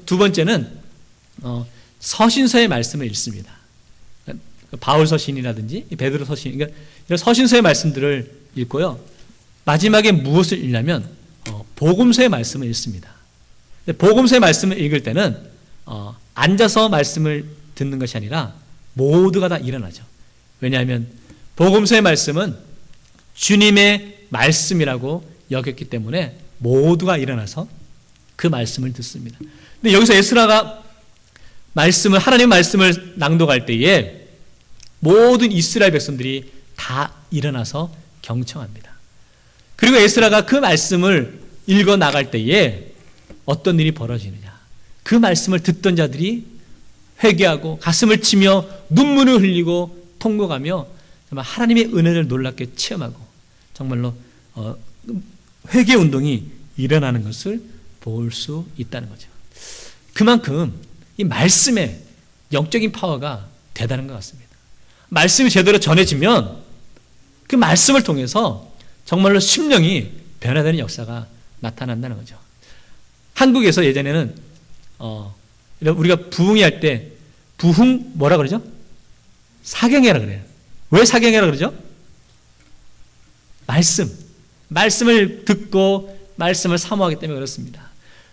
두 번째는 서신서의 말씀을 읽습니다. 바울 서신이라든지 베드로 서신, 그러니까 이런 서신서의 말씀들을 읽고요. 마지막에 무엇을 읽냐면 복음서의 말씀을 읽습니다. 복음서의 말씀을 읽을 때는 앉아서 말씀을 듣는 것이 아니라 모두가 다 일어나죠. 왜냐하면 복음서의 말씀은 주님의 말씀이라고 여겼기 때문에 모두가 일어나서 그 말씀을 듣습니다. 근데 여기서 에스라가 하나님의 말씀을 낭독할 때에 모든 이스라엘 백성들이 다 일어나서 경청합니다. 그리고 에스라가 그 말씀을 읽어 나갈 때에 어떤 일이 벌어지느냐. 그 말씀을 듣던 자들이 회개하고 가슴을 치며 눈물을 흘리고 통곡하며 정말 하나님의 은혜를 놀랍게 체험하고 정말로 회개 운동이 일어나는 것을 볼 수 있다는 거죠. 그만큼 이 말씀의 영적인 파워가 대단한 것 같습니다. 말씀이 제대로 전해지면 그 말씀을 통해서 정말로 심령이 변화되는 역사가 나타난다는 거죠. 한국에서 예전에는 우리가 부흥회 할 때 부흥 뭐라 그러죠? 사경회라 그래요. 왜 사경회라 그러죠? 말씀을 듣고 말씀을 사모하기 때문에 그렇습니다.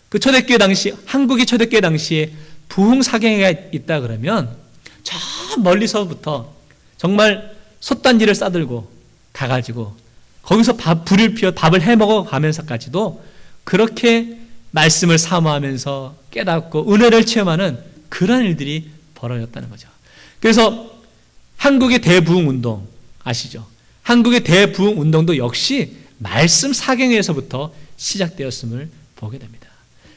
그 초대교회 당시, 한국의 초대교회 당시에 부흥 사경회가 있다 그러면 저 멀리서부터 정말 솥단지를 싸들고 가가지고 거기서 불을 피워 밥을 해 먹어 가면서까지도 그렇게 말씀을 사모하면서 깨닫고 은혜를 체험하는 그런 일들이 벌어졌다는 거죠. 그래서 한국의 대부흥 운동 아시죠? 한국의 대부흥 운동도 역시 말씀 사경회에서부터 시작되었음을 보게 됩니다.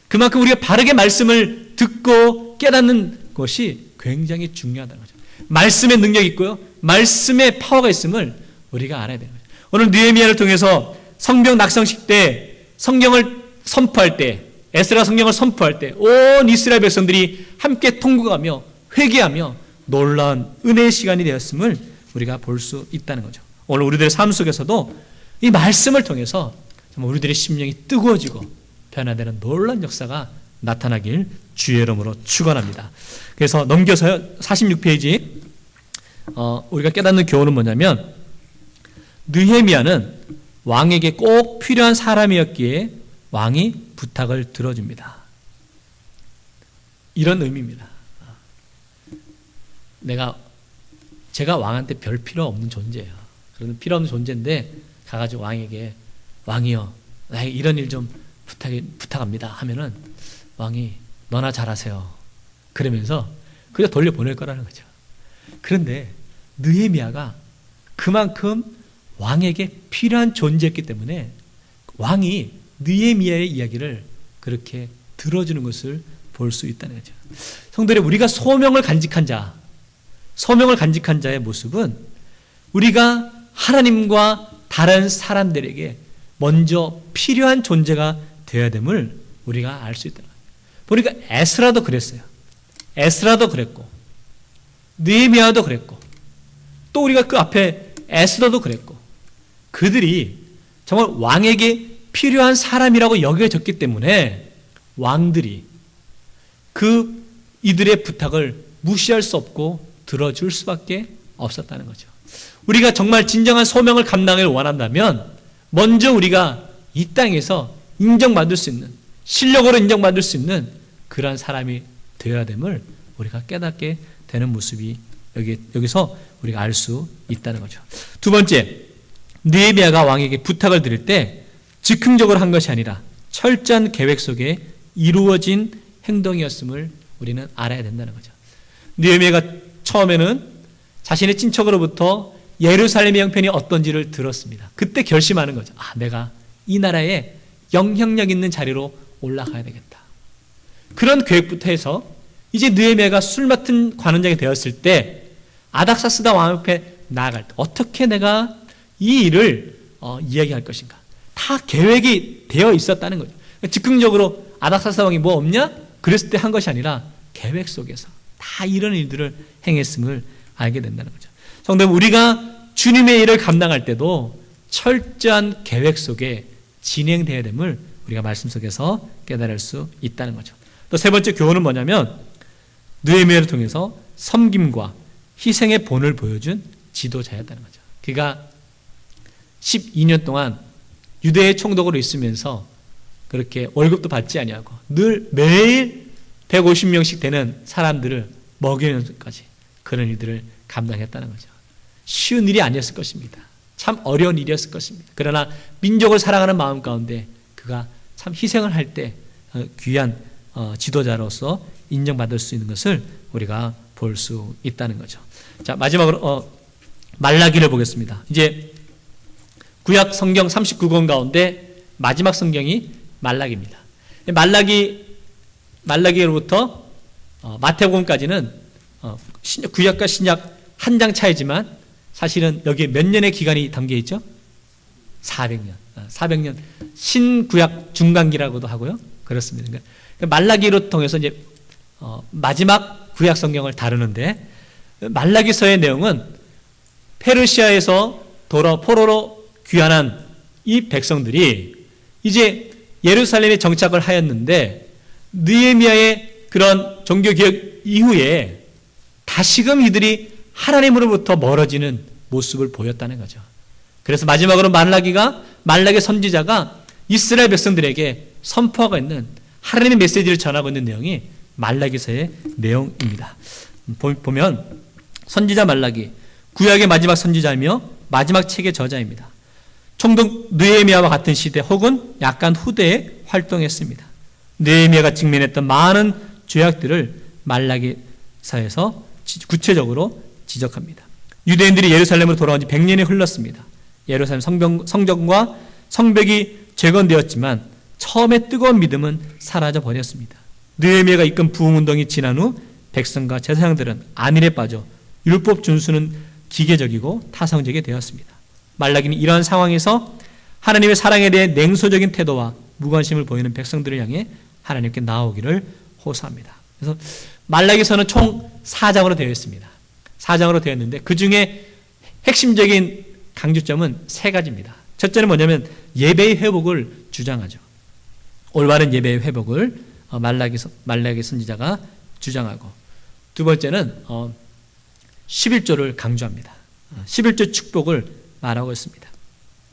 그만큼 우리가 바르게 말씀을 듣고 깨닫는 것이 굉장히 중요하다는 거죠. 말씀의 능력이 있고요. 말씀의 파워가 있음을 우리가 알아야 되는 거죠. 오늘 느헤미야를 통해서 성벽 낙성식 때 성경을 선포할 때, 에스라 성경을 선포할 때 온 이스라엘 백성들이 함께 통곡하며 회개하며 놀라운 은혜의 시간이 되었음을 우리가 볼 수 있다는 거죠. 오늘 우리들의 삶 속에서도 이 말씀을 통해서 정말 우리들의 심령이 뜨거워지고 변화되는 놀라운 역사가 나타나길 주의 이름으로 축원합니다. 그래서 넘겨서요, 46페이지 우리가 깨닫는 교훈은 뭐냐면 느헤미야는 왕에게 꼭 필요한 사람이었기에 왕이 부탁을 들어줍니다. 이런 의미입니다. 제가 왕한테 별 필요 없는 존재예요. 그런 필요 없는 존재인데 가가지고 왕에게 왕이여 나에게 이런 일 좀 부탁합니다 하면은 왕이 너나 잘하세요 그러면서 그냥 돌려보낼 거라는 거죠. 그런데 느헤미야가 그만큼 왕에게 필요한 존재였기 때문에 왕이 느헤미야의 이야기를 그렇게 들어주는 것을 볼 수 있다는 거죠. 성도들이 우리가 소명을 간직한 자의 모습은 우리가 하나님과 다른 사람들에게 먼저 필요한 존재가 되어야 됨을 우리가 알 수 있다는 거예요. 보니까 에스라도 그랬어요. 에스라도 그랬고 느헤미야도 그랬고 또 우리가 그 앞에 에스더도 그랬고 그들이 정말 왕에게 필요한 사람이라고 여겨졌기 때문에 왕들이 이들의 부탁을 무시할 수 없고 들어줄 수밖에 없었다는 거죠. 우리가 정말 진정한 소명을 감당을 원한다면 먼저 우리가 이 땅에서 인정받을 수 있는, 실력으로 인정받을 수 있는 그러한 사람이 되어야 됨을 우리가 깨닫게 되는 모습이 여기서 우리가 알 수 있다는 거죠. 두 번째, 느헤미야가 왕에게 부탁을 드릴 때 즉흥적으로 한 것이 아니라 철저한 계획 속에 이루어진 행동이었음을 우리는 알아야 된다는 거죠. 느헤미야가 처음에는 자신의 친척으로부터 예루살렘의 형편이 어떤지를 들었습니다. 그때 결심하는 거죠. 내가 이 나라에 영향력 있는 자리로 올라가야 되겠다. 그런 계획부터 해서 이제 느헤미야가 술 맡은 관원장이 되었을 때 아닥사스다 왕 앞에 나아갈 때 어떻게 내가 이 일을 이야기할 것인가. 다 계획이 되어 있었다는 거죠. 즉흥적으로 아닥사스다 왕이 뭐 없냐? 그랬을 때 한 것이 아니라 계획 속에서 다 이런 일들을 행했음을 알게 된다는 거죠. 성도 여러분, 우리가 주님의 일을 감당할 때도 철저한 계획 속에 진행되어야 됨을 우리가 말씀 속에서 깨달을 수 있다는 거죠. 또 세 번째 교훈은 뭐냐면 느헤미야를 통해서 섬김과 희생의 본을 보여준 지도자였다는 거죠. 그가 12년 동안 유대의 총독으로 있으면서 그렇게 월급도 받지 아니하고 늘 매일 150명씩 되는 사람들을 먹이면서까지 그런 일들을 감당했다는 거죠. 쉬운 일이 아니었을 것입니다. 참 어려운 일이었을 것입니다. 그러나 민족을 사랑하는 마음 가운데 그가 참 희생을 할 때 귀한 지도자로서 인정받을 수 있는 것을 우리가 볼 수 있다는 거죠. 자, 마지막으로 말라기를 보겠습니다. 이제 구약 성경 39권 가운데 마지막 성경이 말라기입니다. 말라기로부터 마태복음까지는 구약과 신약 한 장 차이지만 사실은 여기에 몇 년의 기간이 담겨 있죠? 400년. 400년 신구약 중간기라고도 하고요. 그렇습니다. 그러니까 말라기로 통해서 이제 마지막 구약 성경을 다루는데 말라기서의 내용은 페르시아에서 포로로 귀환한 이 백성들이 이제 예루살렘에 정착을 하였는데 느헤미야의 그런 종교개혁 이후에 다시금 이들이 하나님으로부터 멀어지는 모습을 보였다는 거죠. 그래서 마지막으로 말라기 선지자가 이스라엘 백성들에게 선포하고 있는 하나님의 메시지를 전하고 있는 내용이 말라기서의 내용입니다. 보면 선지자 말라기, 구약의 마지막 선지자이며 마지막 책의 저자입니다. 총독 느헤미야와 같은 시대 혹은 약간 후대에 활동했습니다. 느헤미야가 직면했던 많은 죄악들을 말라기서에서 구체적으로 지적합니다. 유대인들이 예루살렘으로 돌아온 지 100년이 흘렀습니다. 예루살렘 성전과 성벽이 재건되었지만 처음에 뜨거운 믿음은 사라져 버렸습니다. 느헤미야가 이끈 부흥운동이 지난 후 백성과 제사장들은 안일에 빠져 율법 준수는 기계적이고 타성적이 되었습니다. 말라기는 이러한 상황에서 하나님의 사랑에 대해 냉소적인 태도와 무관심을 보이는 백성들을 향해 하나님께 나오기를 호소합니다. 그래서 말라기서는 총 4장으로 되어 있습니다. 4장으로 되어 있는데 그 중에 핵심적인 강조점은 3가지입니다. 첫째는 뭐냐면 예배의 회복을 주장하죠. 올바른 예배의 회복을 말라기 선지자가 주장하고, 두 번째는 11조를 강조합니다. 11조 축복을 말하고 있습니다.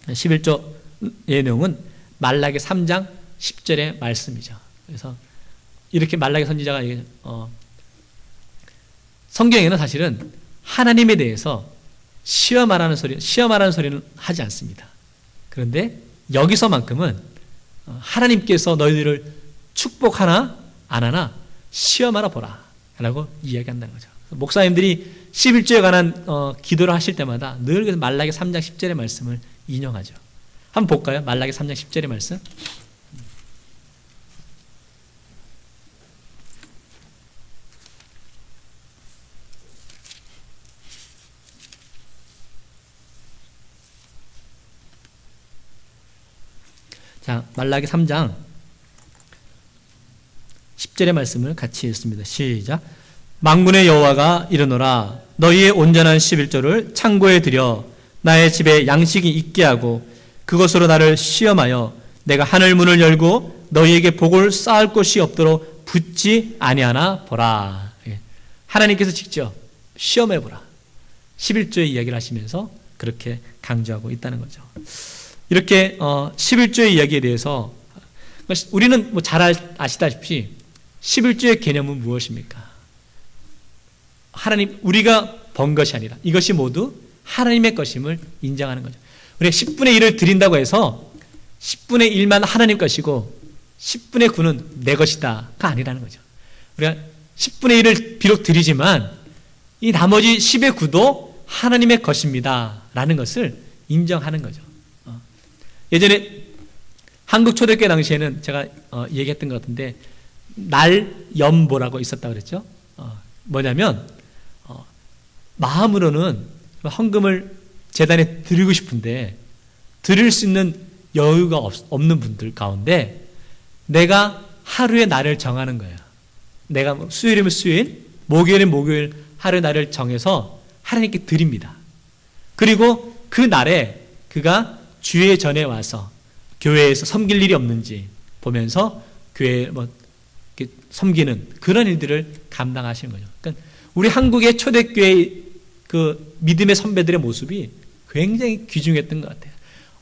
11조의 내용은 말라기 3장 10절의 말씀이죠. 그래서 이렇게 말라기 선지자가 성경에는 사실은 하나님에 대해서 시험하라는 소리는 하지 않습니다. 그런데 여기서만큼은 하나님께서 너희들을 축복하나 안 하나 시험하라 보라 라고 이야기한다는 거죠. 목사님들이 11조에 관한 기도를 하실 때마다 늘 말라기 3장 10절의 말씀을 인용하죠. 한번 볼까요? 말라기 3장 10절의 말씀. 자, 말라기 3장 10절의 말씀을 같이 읽습니다. 시작. 만군의 여호와가 이르노라 너희의 온전한 11조를 창고에 들여 나의 집에 양식이 있게 하고 그것으로 나를 시험하여 내가 하늘 문을 열고 너희에게 복을 쌓을 곳이 없도록 붙지 아니하나 보라. 하나님께서 직접 시험해 보라. 11조의 이야기를 하시면서 그렇게 강조하고 있다는 거죠. 이렇게 11조의 이야기에 대해서 우리는 뭐 잘 아시다시피 11조의 개념은 무엇입니까? 하나님, 우리가 번 것이 아니라 이것이 모두 하나님의 것임을 인정하는 거죠. 우리가 10분의 1을 드린다고 해서 10분의 1만 하나님 것이고 10분의 9는 내 것이다가 아니라는 거죠. 우리가 10분의 1을 비록 드리지만 이 나머지 10의 9도 하나님의 것입니다 라는 것을 인정하는 거죠. 예전에 한국 초대교회 당시에는 제가 얘기했던 것 같은데 날연보라고 있었다고 그랬죠. 뭐냐면 마음으로는 헌금을 재단에 드리고 싶은데 드릴 수 있는 여유가 없는 분들 가운데 내가 하루의 날을 정하는 거예요. 내가 수요일이면 수요일, 목요일이면 목요일 하루의 날을 정해서 하나님께 드립니다. 그리고 그 날에 그가 주의 전에 와서 교회에서 섬길 일이 없는지 보면서 교회에 섬기는 그런 일들을 감당하시는 거죠. 그러니까 우리 한국의 초대교회 그 믿음의 선배들의 모습이 굉장히 귀중했던 것 같아요.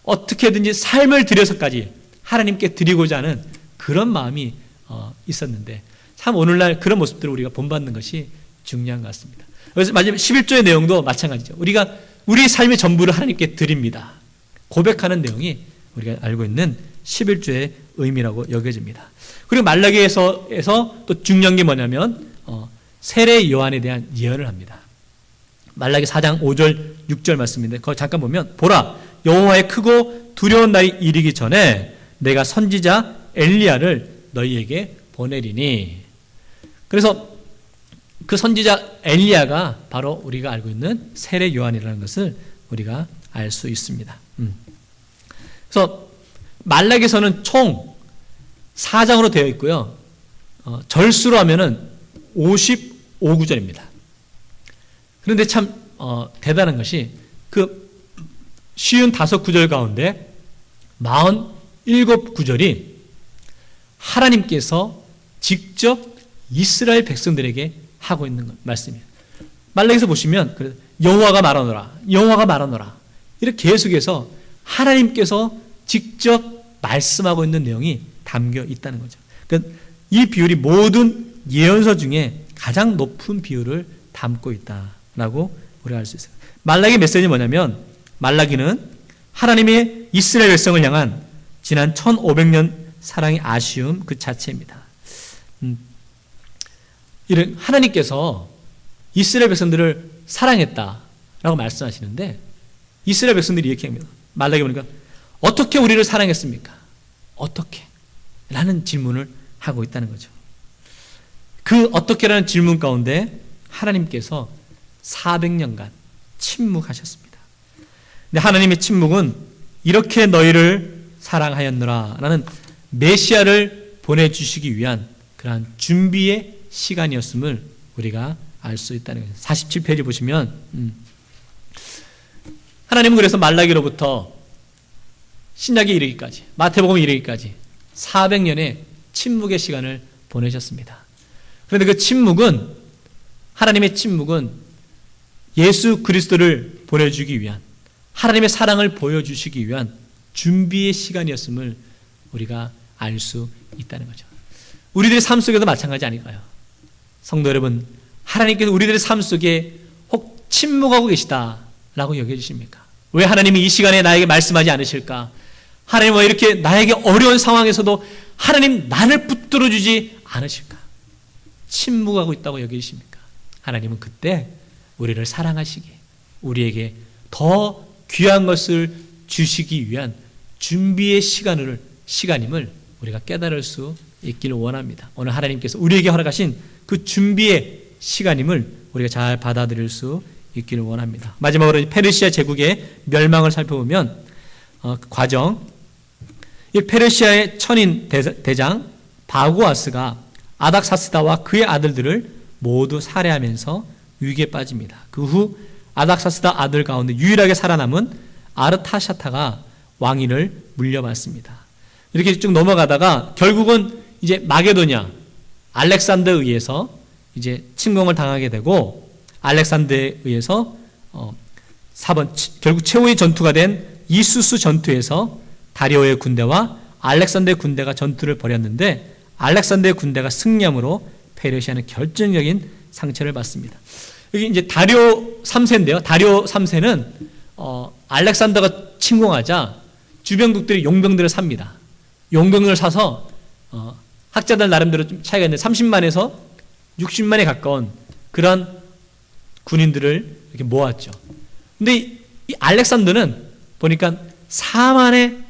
어떻게든지 삶을 들여서까지 하나님께 드리고자 하는 그런 마음이 있었는데 참 오늘날 그런 모습들을 우리가 본받는 것이 중요한 것 같습니다. 그래서 마지막 11조의 내용도 마찬가지죠. 우리가 우리 삶의 전부를 하나님께 드립니다. 고백하는 내용이 우리가 알고 있는 11조의 의미라고 여겨집니다. 그리고 말라기에서 또 중요한 게 뭐냐면 세례 요한에 대한 예언을 합니다. 말라기 4장 5절 6절 말씀인데 그거 잠깐 보면 보라 여호와의 크고 두려운 날이 이르기 전에 내가 선지자 엘리야를 너희에게 보내리니. 그래서 그 선지자 엘리야가 바로 우리가 알고 있는 세례 요한이라는 것을 우리가 알 수 있습니다. 그래서 말라기서는 총 4장으로 되어 있고요. 절수로 하면은 55구절입니다. 그런데 참 대단한 것이 그 55구절 가운데 47구절이 하나님께서 직접 이스라엘 백성들에게 하고 있는 말씀이에요. 말라기서 보시면 여호와가 말하노라 여호와가 말하노라 이렇게 계속해서 하나님께서 직접 말씀하고 있는 내용이 담겨 있다는 거죠. 그러니까 이 비율이 모든 예언서 중에 가장 높은 비율을 담고 있다라고 우리가 알 수 있어요. 말라기 메시지는 뭐냐면 말라기는 하나님의 이스라엘 백성을 향한 지난 1500년 사랑의 아쉬움 그 자체입니다. 이런 하나님께서 이스라엘 백성들을 사랑했다라고 말씀하시는데 이스라엘 백성들이 이렇게 합니다. 말라기 보니까 어떻게 우리를 사랑했습니까? 어떻게? 라는 질문을 하고 있다는 거죠. 그 어떻게라는 질문 가운데 하나님께서 400년간 침묵하셨습니다. 근데 하나님의 침묵은 이렇게 너희를 사랑하였노라 라는 메시아를 보내주시기 위한 그러한 준비의 시간이었음을 우리가 알 수 있다는 거죠. 47페이지 보시면 하나님은 그래서 말라기로부터 신약에 이르기까지 마태복음에 이르기까지 400년의 침묵의 시간을 보내셨습니다. 그런데 그 침묵은 하나님의 침묵은 예수 그리스도를 보내주기 위한 하나님의 사랑을 보여주시기 위한 준비의 시간이었음을 우리가 알 수 있다는 거죠. 우리들의 삶 속에도 마찬가지 아닐까요? 성도 여러분, 하나님께서 우리들의 삶 속에 혹 침묵하고 계시다라고 여겨주십니까? 왜 하나님이 이 시간에 나에게 말씀하지 않으실까? 하나님 왜 이렇게 나에게 어려운 상황에서도 하나님 나를 붙들어 주지 않으실까? 침묵하고 있다고 여기십니까? 하나님은 그때 우리를 사랑하시기에 우리에게 더 귀한 것을 주시기 위한 준비의 시간임을 우리가 깨달을 수 있기를 원합니다. 오늘 하나님께서 우리에게 허락하신 그 준비의 시간임을 우리가 잘 받아들일 수 있기를 원합니다. 마지막으로 페르시아 제국의 멸망을 살펴보면 그 과정, 이 페르시아의 천인 대장 바구아스가 아닥사스다와 그의 아들들을 모두 살해하면서 위기에 빠집니다. 그 후 아닥사스다 아들 가운데 유일하게 살아남은 아르타샤타가 왕위를 물려받습니다. 이렇게 쭉 넘어가다가 결국은 이제 마게도냐 알렉산더에 의해서 이제 침공을 당하게 되고 알렉산더에 의해서 4번 결국 최후의 전투가 된 이수스 전투에서 다리오의 군대와 알렉산더의 군대가 전투를 벌였는데 알렉산더의 군대가 승리함으로 페르시아는 결정적인 상처를 받습니다. 여기 이제 다리오 3세인데요. 다리오 3세는 알렉산더가 침공하자 주변국들이 용병들을 삽니다. 용병을 사서 학자들 나름대로 좀 차이가 있는데 30만에서 60만에 가까운 그런 군인들을 이렇게 모았죠. 근데 이 알렉산더는 보니까 4만의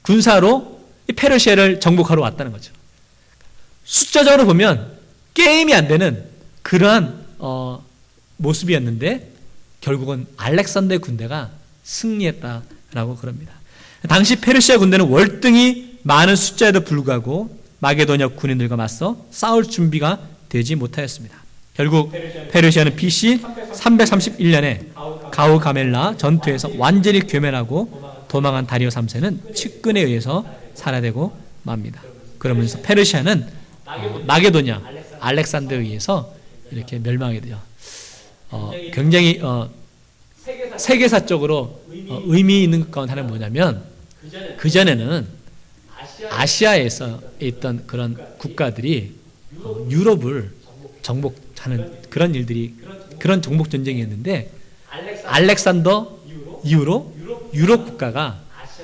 군사로 이 페르시아를 정복하러 왔다는 거죠. 숫자적으로 보면 게임이 안 되는 그러한 모습이었는데 결국은 알렉산더의 군대가 승리했다라고 그럽니다. 당시 페르시아 군대는 월등히 많은 숫자에도 불구하고 마게도냐 군인들과 맞서 싸울 준비가 되지 못하였습니다. 결국 페르시아는 BC 331년에 가우가멜라 전투에서 완전히 괴멸하고 도망한 다리오 3세는 측근에 의해서 살해되고 맙니다. 그러면서 페르시아는 마게도냐 알렉산더에 의해서 이렇게 멸망하게 되죠. 굉장히 세계사적으로 의미 있는 것 가운데 하나는 뭐냐면 그전에는 아시아에서 있던 그런 국가들이 유럽을 정복하는 그런 일들이 그런 정복 전쟁이었는데 알렉산더 이후로 유럽 국가가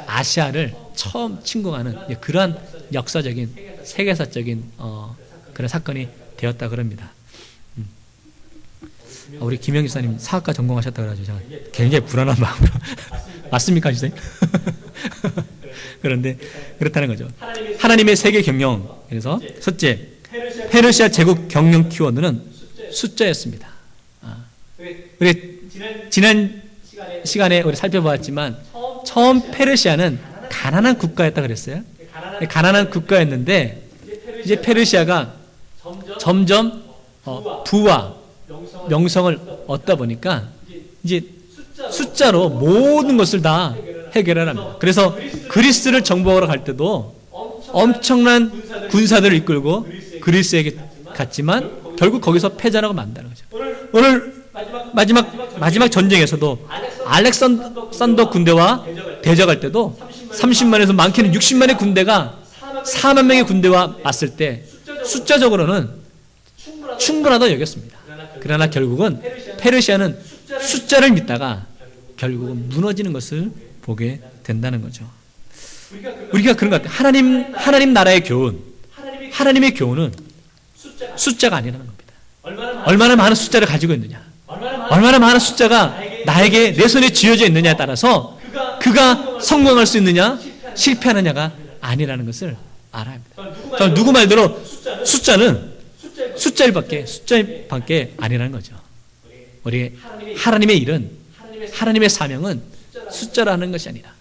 아시아를 처음 침공하는 그러한 역사적인 세계사적인 그런 사건이 되었다 그럽니다. 우리 김영 기사님 사학과 전공하셨다 그래가지고 제가 굉장히 불안한 마음으로 맞습니까, 기사님? 그런데 그렇다는 거죠. 하나님의 세계 경영. 그래서 첫째, 페르시아 제국 경영 키워드는 숫자였습니다. 우리 지난 시간에 우리 살펴보았지만 처음 페르시아는 가난한 국가였다 그랬어요. 가난한 국가였는데 이제 페르시아가 점점 부와 명성을 얻다 보니까 이제 숫자로 모든 것을 다 해결을 합니다. 그래서 그리스를 정복하러 갈 때도 엄청난 군사들을 이끌고 그리스에게 갔지만 결국 거기서 패전하고 만다는 거죠. 오늘 마지막 전쟁에서도 알렉산더 군대와 대적할 때도 30만에서 많게는 60만의 군대가 4만 명의 군대와 맞설 때 숫자적으로는 충분하다고 여겼습니다. 그러나 결국은 페르시아는 숫자를 믿다가 결국은 무너지는 것을 보게 된다는 거죠. 우리가 그런 것 같아요. 하나님 나라의 교훈, 하나님의 교훈은 숫자가 아니라는 겁니다. 얼마나 많은 숫자를 가지고 있느냐, 얼마나 많은 숫자가 나에게 내 손에 쥐어져 있느냐에 따라서 그가 성공할 수 있느냐, 실패하느냐가 아니라는 것을 알아야 합니다. 누구 말대로 숫자는 숫자밖에 아니라는 거죠. 우리 하나님의 일은, 하나님의 사명은 숫자로 하는 것이 아니라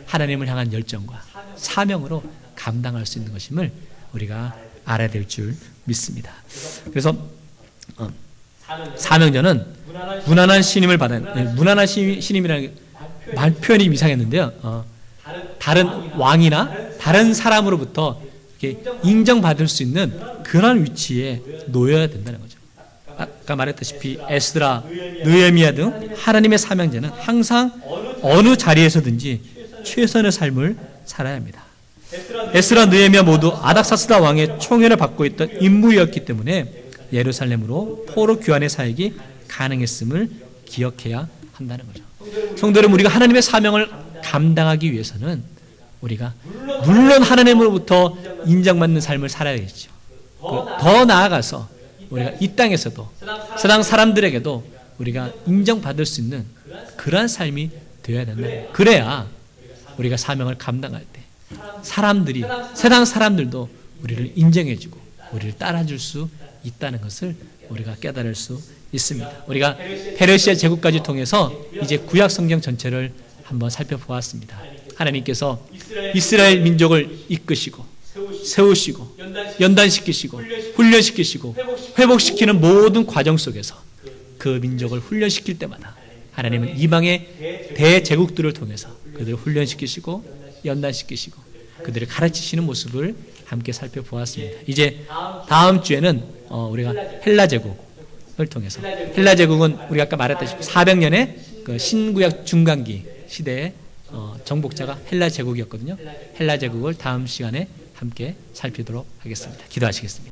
하나님을 향한 열정과 사명으로 감당할 수 있는 것임을 우리가 알아야 될 줄 믿습니다. 그래서 사명자는 무난한 신임을 받은, 무난한 신임이라는 말 표현이 이상했는데요. 다른 왕이나 다른 사람으로부터 이렇게 인정받을 수 있는 그런 위치에 놓여야 된다는 거죠. 아까 말했다시피 에스드라, 느헤미야 등 하나님의 사명자는 항상 어느 자리에서든지 최선의 삶을 살아야 합니다. 에스라, 느헤미야 모두 아닥사스다 왕의 총애를 받고 있던 인물이었기 때문에 예루살렘으로 포로 귀환의 사역이 가능했음을 기억해야 한다는 거죠. 성도 여러분, 우리가 하나님의 사명을 감당하기 위해서는 우리가 물론 하나님으로부터 인정받는 삶을 살아야겠죠. 더 나아가서 우리가 이 땅에서도 세상 사람들에게도 우리가 인정받을 수 있는 그러한 삶이 되어야 된다. 그래야 우리가 사명을 감당할 때 세상 사람들도 우리를 인정해주고 우리를 따라줄 수 있다는 것을 우리가 깨달을 수 있습니다. 우리가 페르시아 제국까지 통해서 이제 구약 성경 전체를 한번 살펴보았습니다. 하나님께서 이스라엘 민족을 이끄시고 세우시고 연단시키시고 훈련시키시고 회복시키는 모든 과정 속에서 그 민족을 훈련시킬 때마다 하나님은 이방의 대제국들을 통해서 그들을 훈련시키시고 연단시키시고 그들을 가르치시는 모습을 함께 살펴보았습니다. 이제 다음 주에는 우리가 헬라 제국을 통해서, 헬라 제국은 우리가 아까 말했다시피 400년의 그 신구약 중간기 시대의 정복자가 헬라 제국이었거든요. 헬라 제국을 다음 시간에 함께 살피도록 하겠습니다. 기도하시겠습니다.